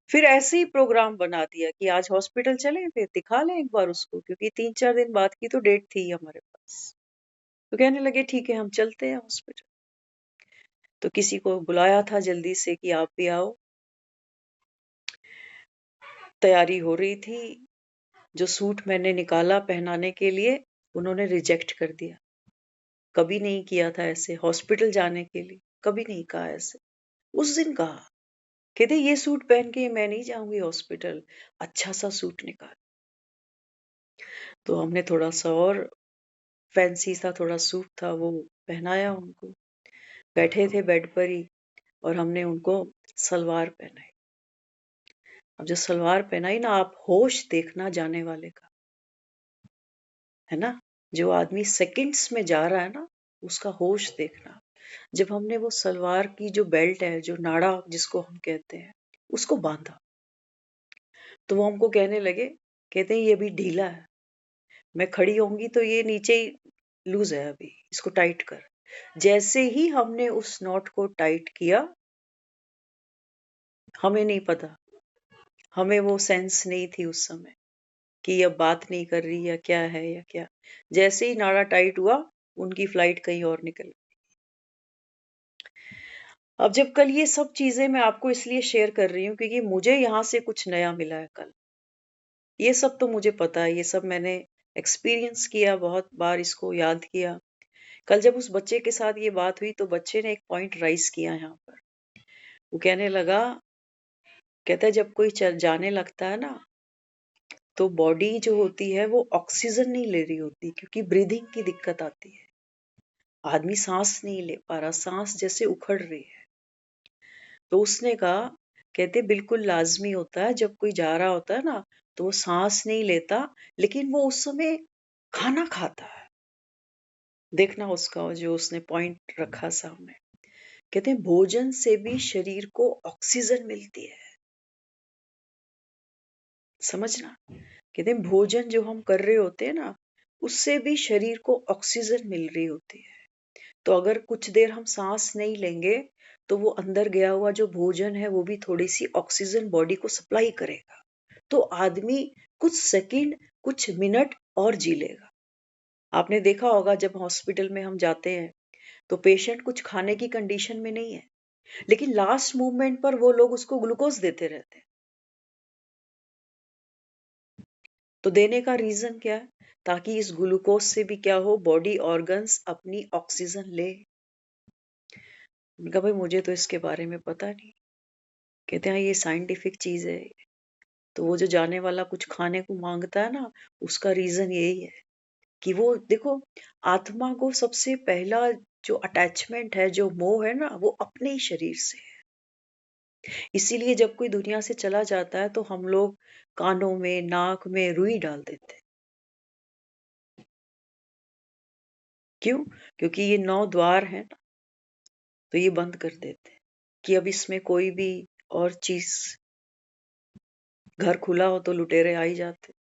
फिर ऐसे ही प्रोग्राम बना दिया कि आज हॉस्पिटल चलें, फिर दिखा लें एक बार उसको, क्योंकि 3-4 दिन बाद की तो डेट थी हमारे पास। तो कहने लगे ठीक है हम चलते हैं हॉस्पिटल। तो किसी को बुलाया था जल्दी से कि आप भी आओ। तैयारी हो रही थी। जो सूट मैंने निकाला पहनाने के लिए, उन्होंने रिजेक्ट कर दिया। कभी नहीं किया था ऐसे हॉस्पिटल जाने के लिए, कभी नहीं कहा ऐसे। उस दिन कहा, कहते ये सूट पहन के मैं नहीं जाऊंगी हॉस्पिटल, अच्छा सा सूट निकाल। तो हमने थोड़ा सा और फैंसी सा थोड़ा सूट था वो पहनाया उनको। बैठे थे बेड पर ही और हमने उनको सलवार पहनाई। अब जो सलवार पहनाई ना, आप होश देखना जाने वाले का, है ना। जो आदमी सेकंड्स में जा रहा है ना, उसका होश देखना। जब हमने वो सलवार की जो बेल्ट है, जो नाड़ा जिसको हम कहते हैं, उसको बांधा, तो वो हमको कहने लगे, कहते हैं ये अभी ढीला है, मैं खड़ी होंगी तो ये नीचे ही लूज है, अभी इसको टाइट कर। जैसे ही हमने उस नॉट को टाइट किया, हमें नहीं पता, हमें वो सेंस नहीं थी उस समय कि अब बात नहीं कर रही या क्या है या क्या। जैसे ही नाड़ा टाइट हुआ, उनकी फ्लाइट कहीं और निकल। अब जब कल ये सब चीजें मैं आपको इसलिए शेयर कर रही हूँ क्योंकि मुझे यहाँ से कुछ नया मिला है कल। ये सब तो मुझे पता है, ये सब मैंने एक्सपीरियंस किया, बहुत बार इसको याद किया। कल जब उस बच्चे के साथ ये बात हुई तो बच्चे ने एक पॉइंट राइज किया यहाँ पर। वो कहने लगा, कहता है जब कोई जाने लगता है ना, तो बॉडी जो होती है वो ऑक्सीजन नहीं ले रही होती, क्योंकि ब्रीदिंग की दिक्कत आती है। आदमी सांस नहीं ले पा रहा, सांस जैसे उखड़ रही है। तो उसने कहा, कहते बिल्कुल लाजमी होता है जब कोई जा रहा होता है ना, तो वो सांस नहीं लेता, लेकिन वो उस समय खाना खाता है। देखना उसका जो उसने पॉइंट रखा सामने, कहते हैं भोजन से भी शरीर को ऑक्सीजन मिलती है। समझना, कहते हैं भोजन जो हम कर रहे होते हैं ना, उससे भी शरीर को ऑक्सीजन मिल रही होती है। तो अगर कुछ देर हम सांस नहीं लेंगे, तो वो अंदर गया हुआ जो भोजन है वो भी थोड़ी सी ऑक्सीजन बॉडी को सप्लाई करेगा। तो आदमी कुछ सेकंड, कुछ मिनट और जी लेगा। आपने देखा होगा जब हॉस्पिटल में हम जाते हैं, तो पेशेंट कुछ खाने की कंडीशन में नहीं है, लेकिन लास्ट मूवमेंट पर वो लोग उसको ग्लूकोज देते रहते हैं। तो देने का रीजन क्या है? ताकि इस ग्लूकोज से भी क्या हो, बॉडी ऑर्गन्स अपनी ऑक्सीजन ले। उनका भाई मुझे तो इसके बारे में पता नहीं। कहते हैं ये साइंटिफिक चीज है। तो वो जो जाने वाला कुछ खाने को मांगता है ना, उसका रीजन यही है कि वो देखो, आत्मा को सबसे पहला जो अटैचमेंट है, जो मोह है ना, वो अपने ही शरीर से है। इसीलिए जब कोई दुनिया से चला जाता है तो हम लोग कानों में, नाक में रुई डाल देते हैं। क्यों? क्योंकि ये 9 द्वार है ना, तो ये बंद कर देते हैं कि अब इसमें कोई भी और चीज, घर खुला हो तो लुटेरे आ ही जाते।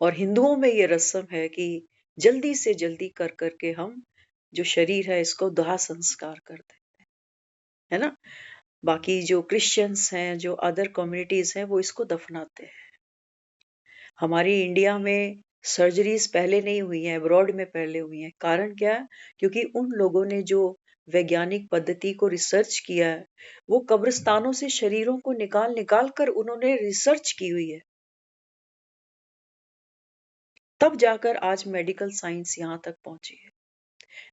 और हिंदुओं में ये रस्म है कि जल्दी से जल्दी कर करके हम जो शरीर है इसको दाह संस्कार कर देते हैं, है ना। बाकी जो क्रिश्चियंस हैं, जो अदर कम्युनिटीज हैं, वो इसको दफनाते हैं। हमारी इंडिया में सर्जरीज पहले नहीं हुई हैं, अब्रॉड में पहले हुई हैं। कारण क्या है? क्योंकि उन लोगों ने जो वैज्ञानिक पद्धति को रिसर्च किया है, वो कब्रिस्तानों से शरीरों को निकाल निकाल कर उन्होंने रिसर्च की हुई है। तब जाकर आज मेडिकल साइंस यहाँ तक पहुंची है।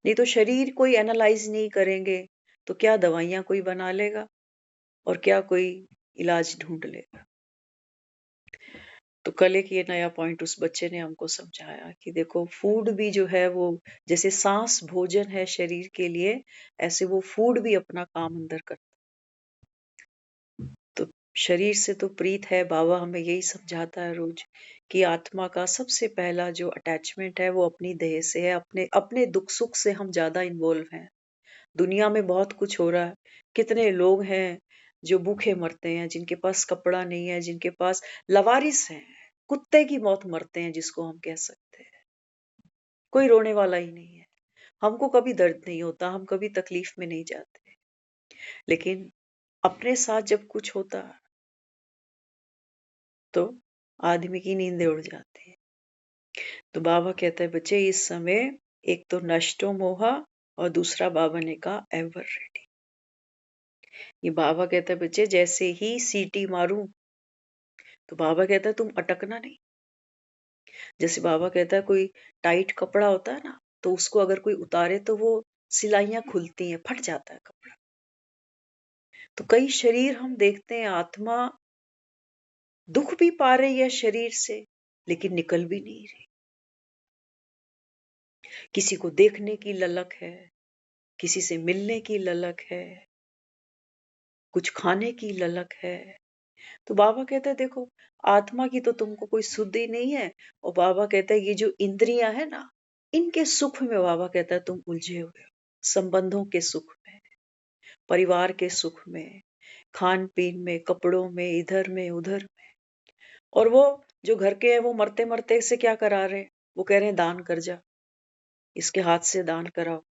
नहीं तो शरीर कोई एनालाइज नहीं करेंगे, तो क्या दवाइयां कोई बना लेगा और क्या कोई इलाज ढूंढ लेगा। तो कल एक ये नया पॉइंट उस बच्चे ने हमको समझाया कि देखो फूड भी जो है वो, जैसे सांस भोजन है शरीर के लिए, ऐसे वो फूड भी अपना काम अंदर करता है। तो शरीर से तो प्रीत है, बाबा हमें यही समझाता है रोज कि आत्मा का सबसे पहला जो अटैचमेंट है वो अपनी देह से है। अपने अपने दुख सुख से हम ज्यादा इन्वॉल्व हैं। दुनिया में बहुत कुछ हो रहा है। कितने लोग हैं जो भूखे मरते हैं, जिनके पास कपड़ा नहीं है, जिनके पास लवारिस है, कुत्ते की मौत मरते हैं जिसको हम कह सकते हैं। कोई रोने वाला ही नहीं है। हमको कभी दर्द नहीं होता, हम कभी तकलीफ में नहीं जाते। लेकिन अपने साथ जब कुछ होता तो आदमी की नींदें उड़ जाती है। तो बाबा कहता है बच्चे इस समय एक तो नष्टो मोहा और दूसरा बाबा ने कहा एवर रेडी। ये बाबा कहता है बच्चे जैसे ही सीटी मारूं तो बाबा कहता है तुम अटकना नहीं। जैसे बाबा कहता है कोई टाइट कपड़ा होता है ना, तो उसको अगर कोई उतारे तो वो सिलाइयां खुलती हैं, फट जाता है कपड़ा। तो कई शरीर हम देखते हैं, आत्मा दुख भी पा रही है शरीर से लेकिन निकल भी नहीं रही। किसी को देखने की ललक है, किसी से मिलने की ललक है, कुछ खाने की ललक है। तो बाबा कहते हैं देखो आत्मा की तो तुमको कोई सुधि नहीं है। और बाबा कहता है ये जो इंद्रियां है ना, इनके सुख में बाबा कहता है तुम उलझे हुए हो। संबंधों के सुख में, परिवार के सुख में, खान पीन में, कपड़ों में, इधर में उधर में। और वो जो घर के हैं वो मरते मरते से क्या करा रहे हैं, वो कह रहे हैं दान कर जा, इसके हाथ से दान कराओ।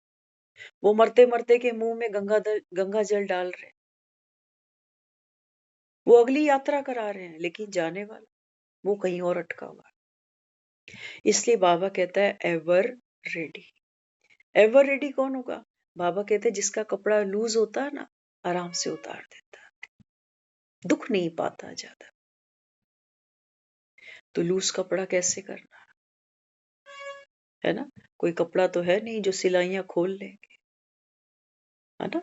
वो मरते मरते के मुंह में गंगा जल डाल रहे हैं। वो अगली यात्रा करा रहे हैं लेकिन जाने वाला वो कहीं और अटका हुआ है। इसलिए बाबा कहता है एवर रेडी। एवर रेडी कौन होगा? बाबा कहते हैं जिसका कपड़ा लूज होता है ना, आराम से उतार देता है, दुख नहीं पाता ज्यादा। तो लूज कपड़ा कैसे करना है ना? कोई कपड़ा तो है नहीं जो सिलाइयां खोल लेंगे, है ना?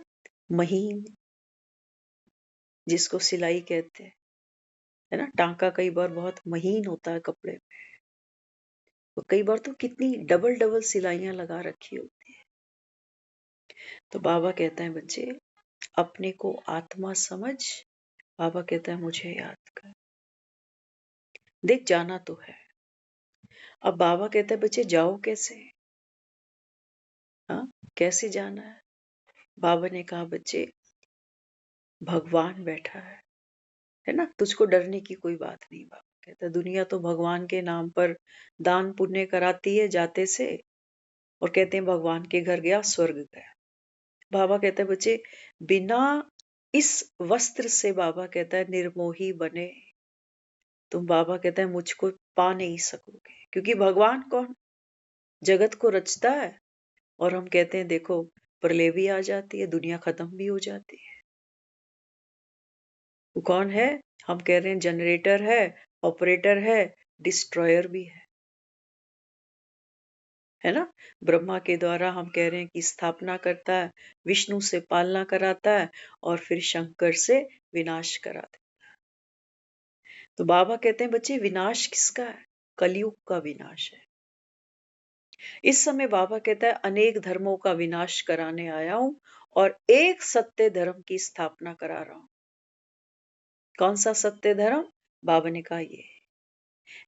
महीन, जिसको सिलाई कहते हैं, है ना? टांका कई बार बहुत महीन होता है कपड़े में। तो कई बार तो कितनी डबल डबल सिलाइयां लगा रखी होती है। तो बाबा कहता है बच्चे अपने को आत्मा समझ। बाबा कहता है मुझे याद कर। देख जाना तो है। अब बाबा कहता है बच्चे जाओ कैसे? हाँ, कैसे जाना है? बाबा ने कहा बच्चे भगवान बैठा है ना, तुझको डरने की कोई बात नहीं। बाबा कहता है दुनिया तो भगवान के नाम पर दान पुण्य कराती है जाते से, और कहते हैं भगवान के घर गया स्वर्ग गया। बाबा कहता है बच्चे बिना इस वस्त्र से, बाबा कहता है निर्मोही बने तुम, बाबा कहता है मुझको पा नहीं सकोगे। क्योंकि भगवान कौन? जगत को रचता है। और हम कहते हैं देखो प्रलय भी आ जाती है, दुनिया खत्म भी हो जाती है। वो कौन है? हम कह रहे हैं जनरेटर है, ऑपरेटर है, डिस्ट्रॉयर भी है ना? ब्रह्मा के द्वारा हम कह रहे हैं कि स्थापना करता है, विष्णु से पालना कराता है और फिर शंकर से विनाश कराता है। तो बाबा कहते हैं बच्चे विनाश किसका है? कलयुग का विनाश है। इस समय बाबा कहता है अनेक धर्मों का विनाश कराने आया हूं और एक सत्य धर्म की स्थापना करा रहा हूं। कौन सा सत्य धर्म? बाबा ने कहा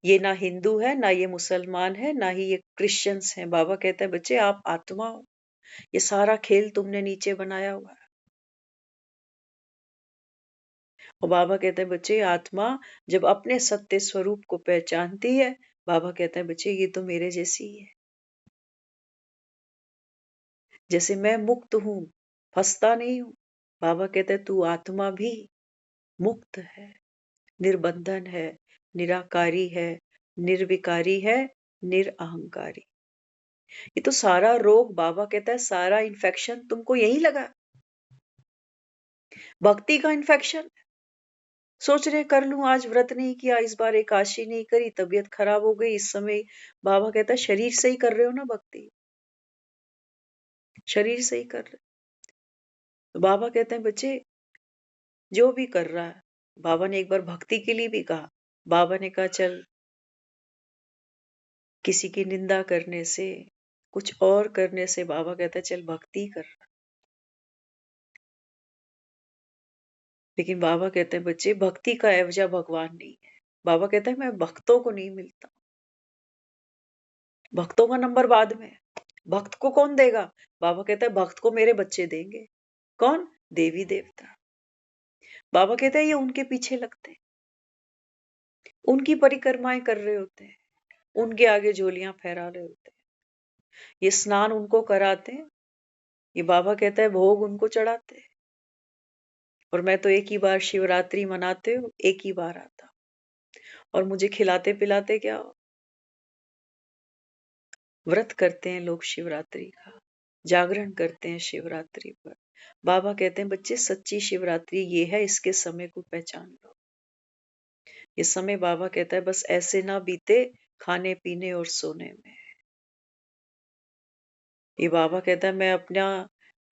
ये ना हिंदू है, ना ये मुसलमान है, ना ही ये क्रिश्चियंस है। बाबा कहता है बच्चे आप आत्मा हो, ये सारा खेल तुमने नीचे बनाया हुआ है। और बाबा कहते हैं बच्चे आत्मा जब अपने सत्य स्वरूप को पहचानती है, बाबा कहते हैं बच्चे ये तो मेरे जैसी ही है। जैसे मैं मुक्त हूं, फंसता नहीं हूं, बाबा कहते हैं तू आत्मा भी मुक्त है, निर्बंधन है, निराकारी है, निर्विकारी है, निरअहंकारी। ये तो सारा रोग, बाबा कहता है सारा इन्फेक्शन तुमको यही लगा, भक्ति का इन्फेक्शन। सोच रहे कर लूं, आज व्रत नहीं किया, इस बार एकादशी नहीं करी, तबीयत खराब हो गई। इस समय बाबा कहता है शरीर से ही कर रहे हो ना भक्ति, शरीर से ही कर रहे। तो बाबा कहते हैं बच्चे जो भी कर रहा है, बाबा ने एक बार भक्ति के लिए भी कहा। बाबा ने कहा चल किसी की निंदा करने से, कुछ और करने से, बाबा कहता है चल भक्ति कर। लेकिन बाबा कहते हैं बच्चे भक्ति का एवजा भगवान नहीं है। बाबा कहता है मैं भक्तों को नहीं मिलता, भक्तों का नंबर बाद में है। भक्त को कौन देगा? बाबा कहता है भक्त को मेरे बच्चे देंगे। कौन? देवी देवता। बाबा कहता है ये उनके पीछे लगते हैं, उनकी परिक्रमाएं कर रहे होते हैं, उनके आगे झोलियां फहरा रहे होते हैं, ये स्नान उनको कराते हैं, ये बाबा कहता है भोग उनको चढ़ाते हैं। और मैं तो एक ही बार शिवरात्रि मनाते हो, एक ही बार आता और मुझे खिलाते पिलाते क्या हो? व्रत करते हैं लोग शिवरात्रि का, जागरण करते हैं शिवरात्रि पर। बाबा कहते हैं बच्चे सच्ची शिवरात्रि ये है, इसके समय को पहचान लो। ये समय बाबा कहता है बस ऐसे ना बीते खाने पीने और सोने में। ये बाबा कहता है मैं अपना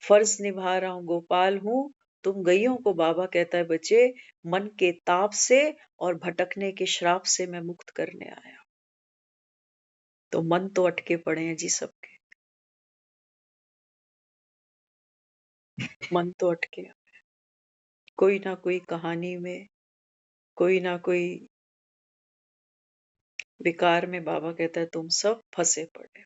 फर्ज निभा रहा हूँ, गोपाल हूँ। तुम गईयों को बाबा कहता है बच्चे मन के ताप से और भटकने के श्राप से मैं मुक्त करने आया। तो मन तो अटके पड़े हैं जी सबके, मन तो अटके। कोई ना कोई कहानी में, कोई ना कोई विकार में बाबा कहता है तुम सब फंसे पड़े।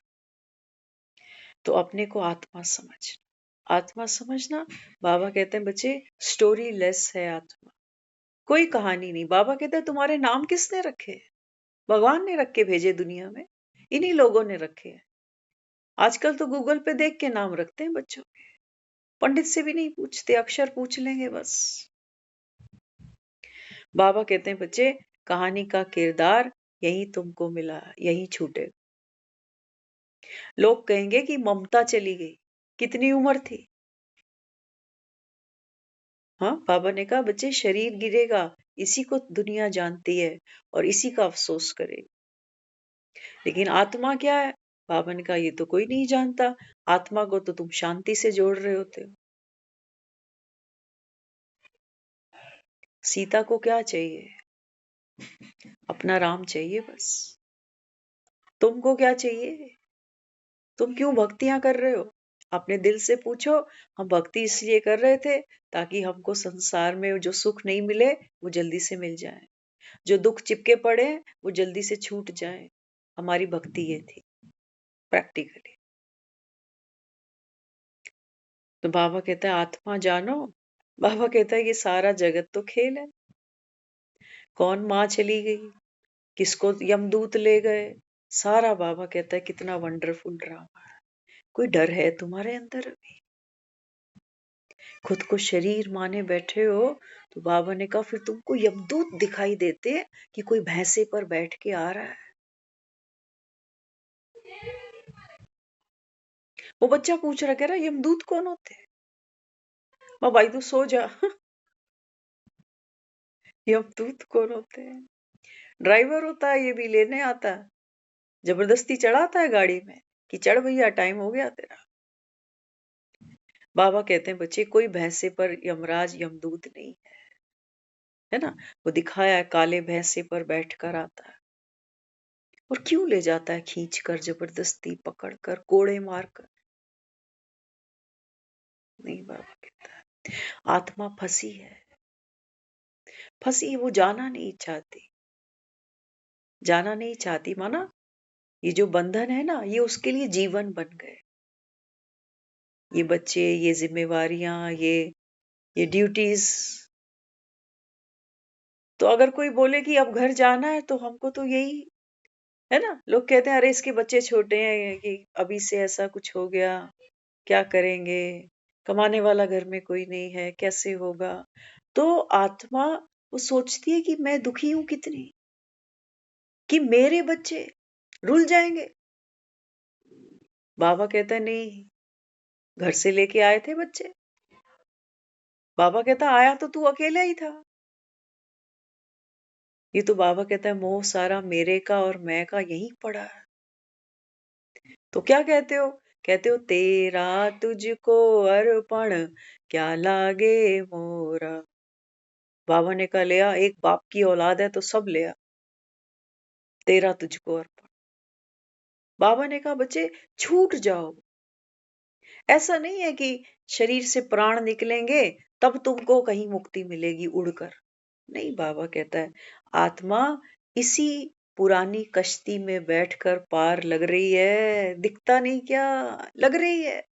तो अपने को आत्मा समझना, आत्मा समझना। बाबा कहते हैं बच्चे स्टोरी लेस है आत्मा, कोई कहानी नहीं। बाबा कहते हैं तुम्हारे नाम किसने रखे हैं? भगवान ने रख के भेजे दुनिया में, इन्हीं लोगों ने रखे हैं। आजकल तो गूगल पे देख के नाम रखते हैं बच्चों के, पंडित से भी नहीं पूछते, अक्षर पूछ लेंगे बस। बाबा कहते हैं बच्चे कहानी का किरदार यही तुमको मिला, यही छूटेगा। लोग कहेंगे कि ममता चली गई, कितनी उम्र थी? हाँ, बाबा ने कहा बच्चे शरीर गिरेगा, इसी को दुनिया जानती है और इसी का अफसोस करेगी। लेकिन आत्मा क्या है? बाबा ने कहा ये तो कोई नहीं जानता। आत्मा को तो तुम शांति से जोड़ रहे होते हो। सीता को क्या चाहिए? अपना राम चाहिए बस। तुमको क्या चाहिए? तुम क्यों भक्तियां कर रहे हो? अपने दिल से पूछो। हम भक्ति इसलिए कर रहे थे ताकि हमको संसार में जो सुख नहीं मिले वो जल्दी से मिल जाए, जो दुख चिपके पड़े हैं वो जल्दी से छूट जाए। हमारी भक्ति ये थी प्रैक्टिकली। तो बाबा कहता है आत्मा जानो। बाबा कहता है ये सारा जगत तो खेल है। कौन माँ चली गई, किसको यमदूत ले गए, सारा बाबा कहता है कितना वंडरफुल ड्रामा है। कोई डर है तुम्हारे अंदर? अभी खुद को शरीर माने बैठे हो। तो बाबा ने कहा फिर तुमको यमदूत दिखाई देते हैं कि कोई भैंसे पर बैठ के आ रहा है। वो बच्चा पूछ रहा, कह रहा यमदूत कौन होते हैं? माँ भाई तू सो जा। यमदूत कौन होते हैं? ड्राइवर होता है, ये भी लेने आता है, जबरदस्ती चढ़ाता है गाड़ी में कि चढ़ भैया टाइम हो गया तेरा। बाबा कहते हैं बच्चे कोई भैंसे पर यमराज यमदूत नहीं है ना। वो दिखाया है काले भैंसे पर बैठकर आता है और क्यों ले जाता है खींच कर, जबरदस्ती पकड़ कर, कोड़े मार कर। नहीं, बाबा कहता है आत्मा फंसी है, फंसी, वो जाना नहीं चाहती, जाना नहीं चाहती। माना ये जो बंधन है ना, ये उसके लिए जीवन बन गए। ये बच्चे, ये जिम्मेवारियां, ये ड्यूटीज। तो अगर कोई बोले कि अब घर जाना है तो हमको तो यही है ना। लोग कहते हैं अरे इसके बच्चे छोटे हैं, कि अभी से ऐसा कुछ हो गया, क्या करेंगे, कमाने वाला घर में कोई नहीं है, कैसे होगा। तो आत्मा वो सोचती है कि मैं दुखी हूं कितनी, कि मेरे बच्चे रुल जाएंगे। बाबा कहता है नहीं, घर से लेके आए थे बच्चे। बाबा कहता आया तो तू अकेला ही था। ये तो बाबा कहता है मोह सारा मेरे का और मैं का यही पड़ा है। तो क्या कहते हो? कहते हो तेरा तुझको अर्पण क्या लागे मोरा। बाबा ने कहा ले आ, एक बाप की औलाद है तो सब ले आ, तेरा तुझको अर्पण। बाबा ने कहा बच्चे छूट जाओ। ऐसा नहीं है कि शरीर से प्राण निकलेंगे तब तुमको कहीं मुक्ति मिलेगी उड़कर। नहीं, बाबा कहता है आत्मा इसी पुरानी कश्ती में बैठकर पार लग रही है, दिखता नहीं क्या, लग रही है।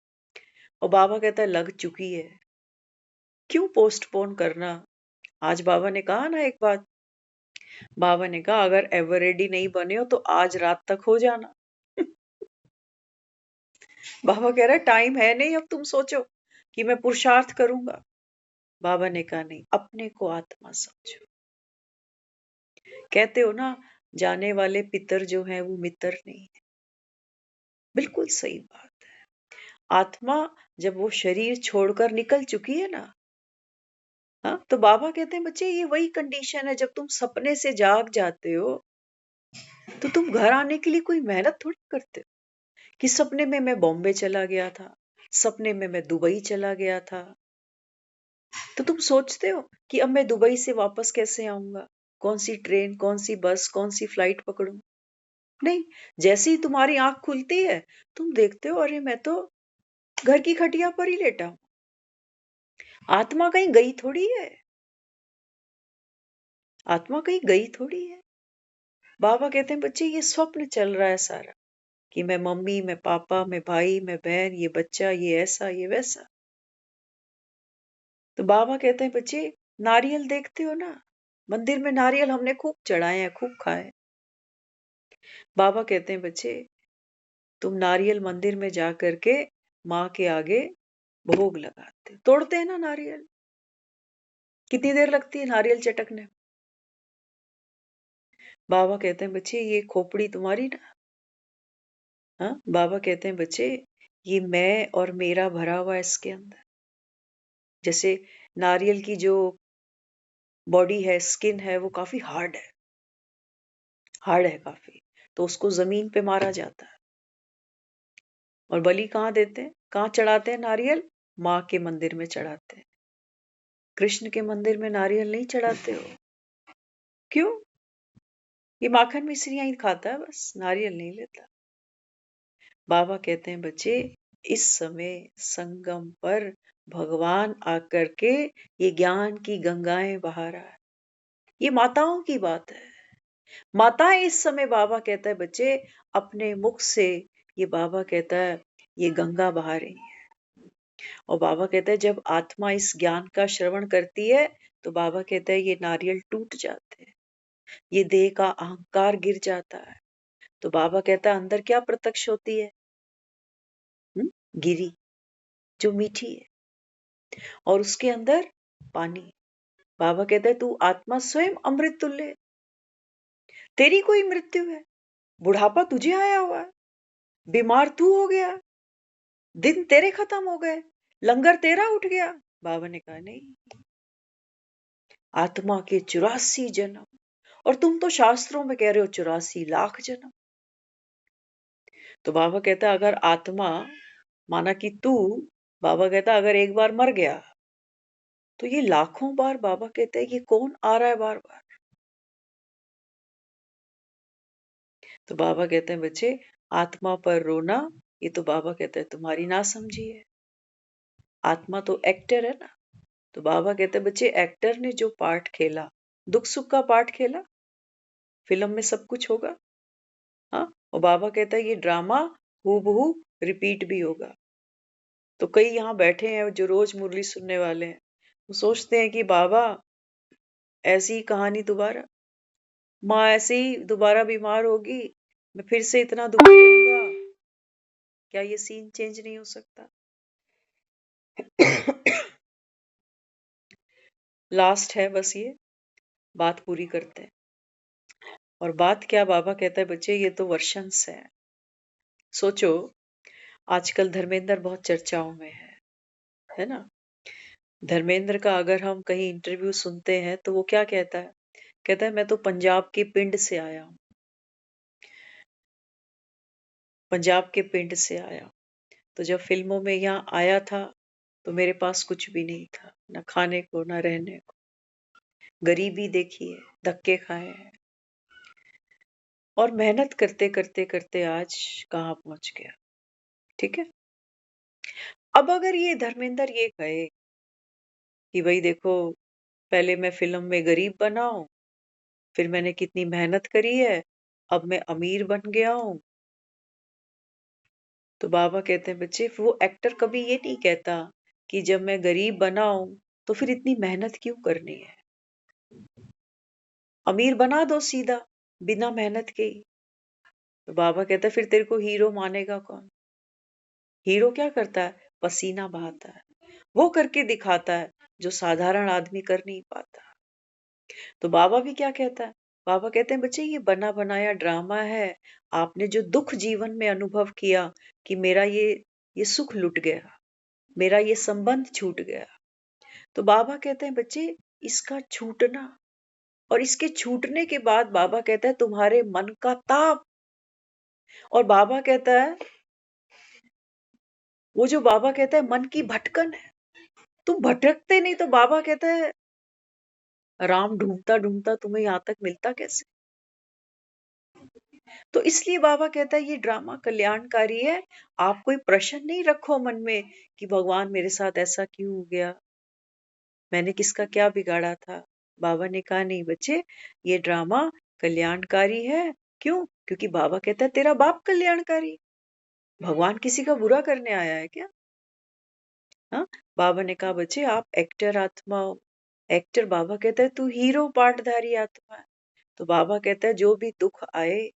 और बाबा कहता है लग चुकी है, क्यों पोस्टपोन करना। आज बाबा ने कहा ना एक बात, बाबा ने कहा अगर एवर रेडी नहीं बने हो तो आज रात तक हो जाना। बाबा कह रहा है टाइम है नहीं, अब तुम सोचो कि मैं पुरुषार्थ करूंगा। बाबा ने कहा नहीं, अपने को आत्मा समझो। कहते हो ना, जाने वाले पितर जो हैं वो मित्र नहीं है। बिल्कुल सही बात है। आत्मा जब वो शरीर छोड़कर निकल चुकी है ना, हाँ, तो बाबा कहते हैं बच्चे ये वही कंडीशन है जब तुम सपने से जाग जाते हो, तो तुम घर आने के लिए कोई मेहनत थोड़ी करते हो कि सपने में मैं बॉम्बे चला गया था, सपने में मैं दुबई चला गया था। तो तुम सोचते हो कि अब मैं दुबई से वापस कैसे आऊंगा, कौन सी ट्रेन, कौन सी बस, कौन सी फ्लाइट पकड़ूं। नहीं, जैसे ही तुम्हारी आंख खुलती है तुम देखते हो अरे मैं तो घर की खटिया पर ही लेटा हूं। आत्मा कहीं गई थोड़ी है, आत्मा कहीं गई थोड़ी है। बाबा कहते हैं बच्चे ये स्वप्न चल रहा है सारा, कि मैं मम्मी, मैं पापा, मैं भाई, मैं बहन, ये बच्चा, ये ऐसा, ये वैसा। तो बाबा कहते हैं बच्चे नारियल देखते हो ना, मंदिर में नारियल हमने खूब चढ़ाए हैं, खूब खाए। बाबा कहते हैं बच्चे तुम नारियल मंदिर में जा करके माँ के आगे भोग लगाते, तोड़ते हैं ना नारियल, कितनी देर लगती है नारियल चटकने में। बाबा कहते हैं बच्चे ये खोपड़ी तुम्हारी ना, हाँ, बाबा कहते हैं बच्चे ये मैं और मेरा भरा हुआ है इसके अंदर। जैसे नारियल की जो बॉडी है, स्किन है, वो काफी हार्ड है काफी, तो उसको जमीन पे मारा जाता है। और बलि कहाँ देते हैं, कहाँ चढ़ाते हैं नारियल, माँ के मंदिर में चढ़ाते हैं। कृष्ण के मंदिर में नारियल नहीं चढ़ाते हो, क्यों? ये माखन मिश्रियां ही खाता है, बस नारियल नहीं लेता। बाबा कहते हैं बच्चे इस समय संगम पर भगवान आकर के ये ज्ञान की गंगाएं बहा रहा है। ये माताओं की बात है। माताएं इस समय, बाबा कहता है बच्चे अपने मुख से, ये बाबा कहता है ये गंगा बहा रही है। और बाबा कहता है जब आत्मा इस ज्ञान का श्रवण करती है तो बाबा कहता है ये नारियल टूट जाते हैं, ये देह का अहंकार गिर जाता है। तो बाबा कहता है अंदर क्या प्रत्यक्ष होती है, गिरी, जो मीठी है, और उसके अंदर पानी। बाबा कहता है तू आत्मा स्वयं अमृत तुल्य है, तेरी कोई मृत्यु है, बुढ़ापा तुझे आया हुआ है, बीमार तू हो गया, दिन तेरे खत्म हो गए, लंगर तेरा उठ गया। बाबा ने कहा नहीं, आत्मा के 84 जन्म, और तुम तो शास्त्रों में कह रहे हो 84 लाख जन्म। तो बाबा कहता है अगर आत्मा, माना कि तू, बाबा कहता अगर एक बार मर गया तो ये लाखों बार, बाबा कहते हैं ये कौन आ रहा है बार बार। तो बाबा कहते हैं बच्चे आत्मा पर रोना, ये तो बाबा कहते हैं तुम्हारी नासमझी है। आत्मा तो एक्टर है ना। तो बाबा कहते हैं बच्चे एक्टर ने जो पार्ट खेला, दुख सुख का पार्ट खेला, फिल्म में सब कुछ होगा, हाँ, और बाबा कहता है ये ड्रामा हूबहू रिपीट भी होगा। तो कई यहाँ बैठे हैं जो रोज मुरली सुनने वाले हैं, वो सोचते हैं कि बाबा ऐसी ही कहानी दोबारा, माँ ऐसे ही दोबारा बीमार होगी, मैं फिर से इतना दुखी होऊंगा, क्या ये सीन चेंज नहीं हो सकता। लास्ट है बस, ये बात पूरी करते हैं। और बात क्या, बाबा कहता है बच्चे ये तो वर्षंस है। सोचो आजकल धर्मेंद्र बहुत चर्चाओं में है ना। धर्मेंद्र का अगर हम कहीं इंटरव्यू सुनते हैं तो वो क्या कहता है, कहता है मैं तो पंजाब के पिंड से आया हूँ, पंजाब के पिंड से आया हूँ। तो जब फिल्मों में यहाँ आया था तो मेरे पास कुछ भी नहीं था, ना खाने को ना रहने को, गरीबी देखी है, धक्के खाए हैं, और मेहनत करते करते करते आज कहाँ पहुंच गया। ठीक है, अब अगर ये धर्मेंद्र ये कहे कि भाई देखो, पहले मैं फिल्म में गरीब बना हूँ, फिर मैंने कितनी मेहनत करी है, अब मैं अमीर बन गया हूँ। तो बाबा कहते हैं बच्चे, वो एक्टर कभी ये नहीं कहता कि जब मैं गरीब बना हूं तो फिर इतनी मेहनत क्यों करनी है, अमीर बना दो सीधा, बिना मेहनत के ही। तो बाबा कहता है फिर तेरे को हीरो मानेगा कौन? हीरो क्या करता है? पसीना बहाता है, वो करके दिखाता है जो साधारण आदमी कर नहीं पाता। तो बाबा भी क्या कहता है? बाबा कहते हैं बच्चे, ये बना बनाया ड्रामा है। आपने जो दुख जीवन में अनुभव किया कि मेरा ये सुख लुट गया, मेरा ये संबंध छूट गया, तो बाबा कहते हैं बच्चे, इसका छूटना और इसके छूटने के बाद बाबा कहता है तुम्हारे मन का ताप। और बाबा कहता है, वो जो बाबा कहता है मन की भटकन है, तुम भटकते नहीं, तो बाबा कहता है राम ढूंढता ढूंढता तुम्हें यहां तक मिलता कैसे? तो इसलिए बाबा कहता है ये ड्रामा कल्याणकारी है। आप कोई प्रश्न नहीं रखो मन में कि भगवान मेरे साथ ऐसा क्यों हो गया, मैंने किसका क्या बिगाड़ा था। बाबा ने कहा नहीं बच्चे, ये ड्रामा कल्याणकारी है। क्यों? क्योंकि बाबा कहता है तेरा बाप कल्याणकारी, भगवान किसी का बुरा करने आया है क्या? हाँ। बाबा ने कहा बच्चे, आप एक्टर आत्मा हो। एक्टर, बाबा कहता है तू हीरो पार्टधारी आत्मा है। तो बाबा कहता है जो भी दुख आए,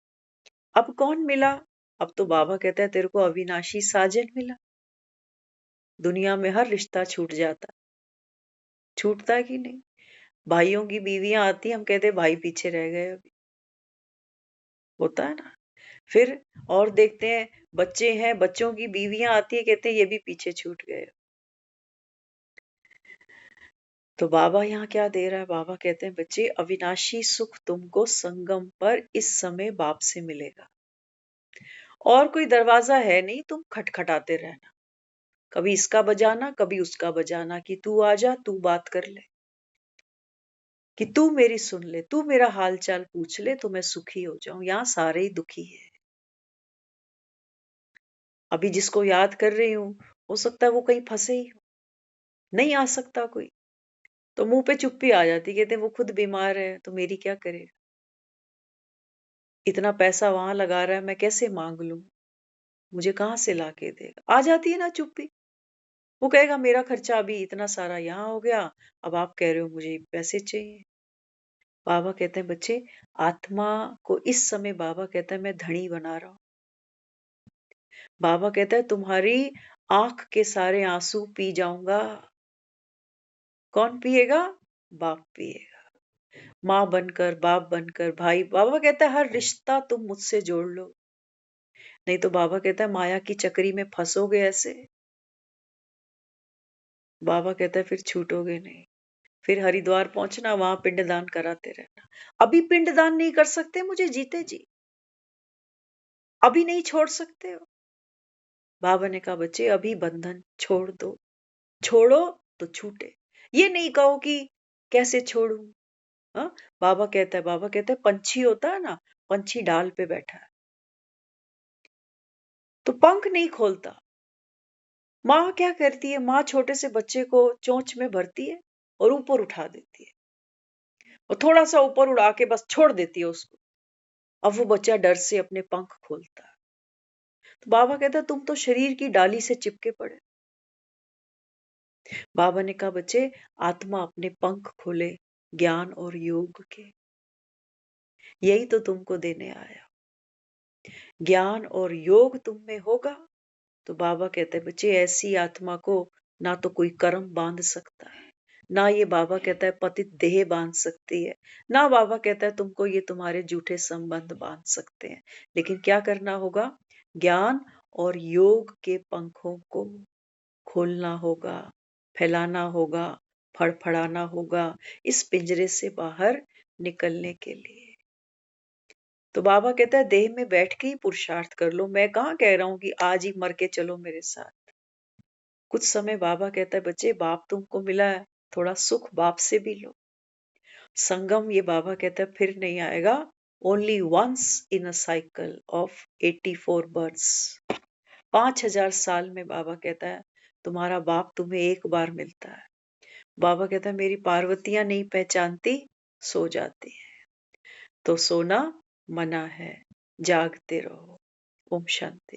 अब कौन मिला? अब तो बाबा कहता है तेरे को अविनाशी साजन मिला। दुनिया में हर रिश्ता छूट जाता, छूटता है कि नहीं? भाइयों की बीवियां आती, हम कहते भाई पीछे रह गए अभी, होता है ना। फिर और देखते हैं, बच्चे हैं, बच्चों की बीवियां आती है, कहते हैं ये भी पीछे छूट गए। तो बाबा यहाँ क्या दे रहा है? बाबा कहते हैं बच्चे, अविनाशी सुख तुमको संगम पर इस समय बाप से मिलेगा, और कोई दरवाजा है नहीं, तुम खटखटाते रहना, कभी इसका बजाना कभी उसका बजाना, कि तू आजा, तू बात कर ले, कि तू मेरी सुन ले, तू मेरा हाल चाल पूछ ले, तो मैं सुखी हो जाऊं। यहाँ सारे ही दुखी है। अभी जिसको याद कर रही हूँ, हो सकता है वो कहीं फंसे ही हो, नहीं आ सकता कोई, तो मुंह पे चुप्पी आ जाती, कहते वो खुद बीमार है तो मेरी क्या करे, इतना पैसा वहां लगा रहा है, मैं कैसे मांग लूं, मुझे कहाँ से ला के देगा? आ जाती है ना चुप्पी। वो कहेगा मेरा खर्चा अभी इतना सारा यहाँ हो गया, अब आप कह रहे हो मुझे पैसे चाहिए। बाबा कहते हैं बच्चे, आत्मा को इस समय बाबा कहता है मैं धनी बना रहा हूं। बाबा कहता है तुम्हारी आंख के सारे आंसू पी जाऊंगा। कौन पिएगा? बाप पिएगा। माँ बनकर, बाप बनकर, भाई। बाबा कहता है हर रिश्ता तुम मुझसे जोड़ लो, नहीं तो बाबा कहता है माया की चक्री में फंसोगे ऐसे। बाबा कहता है फिर छूटोगे नहीं, फिर हरिद्वार पहुंचना, वहां पिंडदान कराते रहना। अभी पिंडदान नहीं कर सकते मुझे जीते जी, अभी नहीं छोड़ सकते हो। बाबा ने कहा बच्चे, अभी बंधन छोड़ दो, छोड़ो तो छूटे। ये नहीं कहो कि कैसे छोड़ू। हाँ। बाबा कहता है पंछी होता है ना, पंछी डाल पे बैठा है तो पंख नहीं खोलता। माँ क्या करती है? माँ छोटे से बच्चे को चोंच में भरती है और ऊपर उठा देती है, और थोड़ा सा ऊपर उड़ा के बस छोड़ देती है उसको। अब वो बच्चा डर से अपने पंख खोलता है। तो बाबा कहता है तुम तो शरीर की डाली से चिपके पड़े। बाबा ने कहा बच्चे, आत्मा अपने पंख खोले ज्ञान और योग के, यही तो तुमको देने आया। ज्ञान और योग तुम में होगा तो बाबा कहते हैं बच्चे, ऐसी आत्मा को ना तो कोई कर्म बांध सकता है, ना ये बाबा कहता है पतित देह बांध सकती है, ना बाबा कहता है तुमको ये तुम्हारे झूठे संबंध बांध सकते हैं। लेकिन क्या करना होगा? ज्ञान और योग के पंखों को खोलना होगा, फैलाना होगा, फड़फड़ाना होगा, इस पिंजरे से बाहर निकलने के लिए। तो बाबा कहता है देह में बैठ के ही पुरुषार्थ कर लो, मैं कहाँ कह रहा हूं कि आज ही मर के चलो मेरे साथ। कुछ समय बाबा कहता है बच्चे, बाप तुमको मिला है, थोड़ा सुख बाप से भी लो। संगम, ये बाबा कहता है फिर नहीं आएगा, only once in a cycle of 84 births. 5000 साल में बाबा कहता है तुम्हारा बाप तुम्हें एक बार मिलता है। बाबा कहता है मेरी पार्वतियां नहीं पहचानती, सो जाती है। तो सोना मना है, जागते रहो। ओम शांति।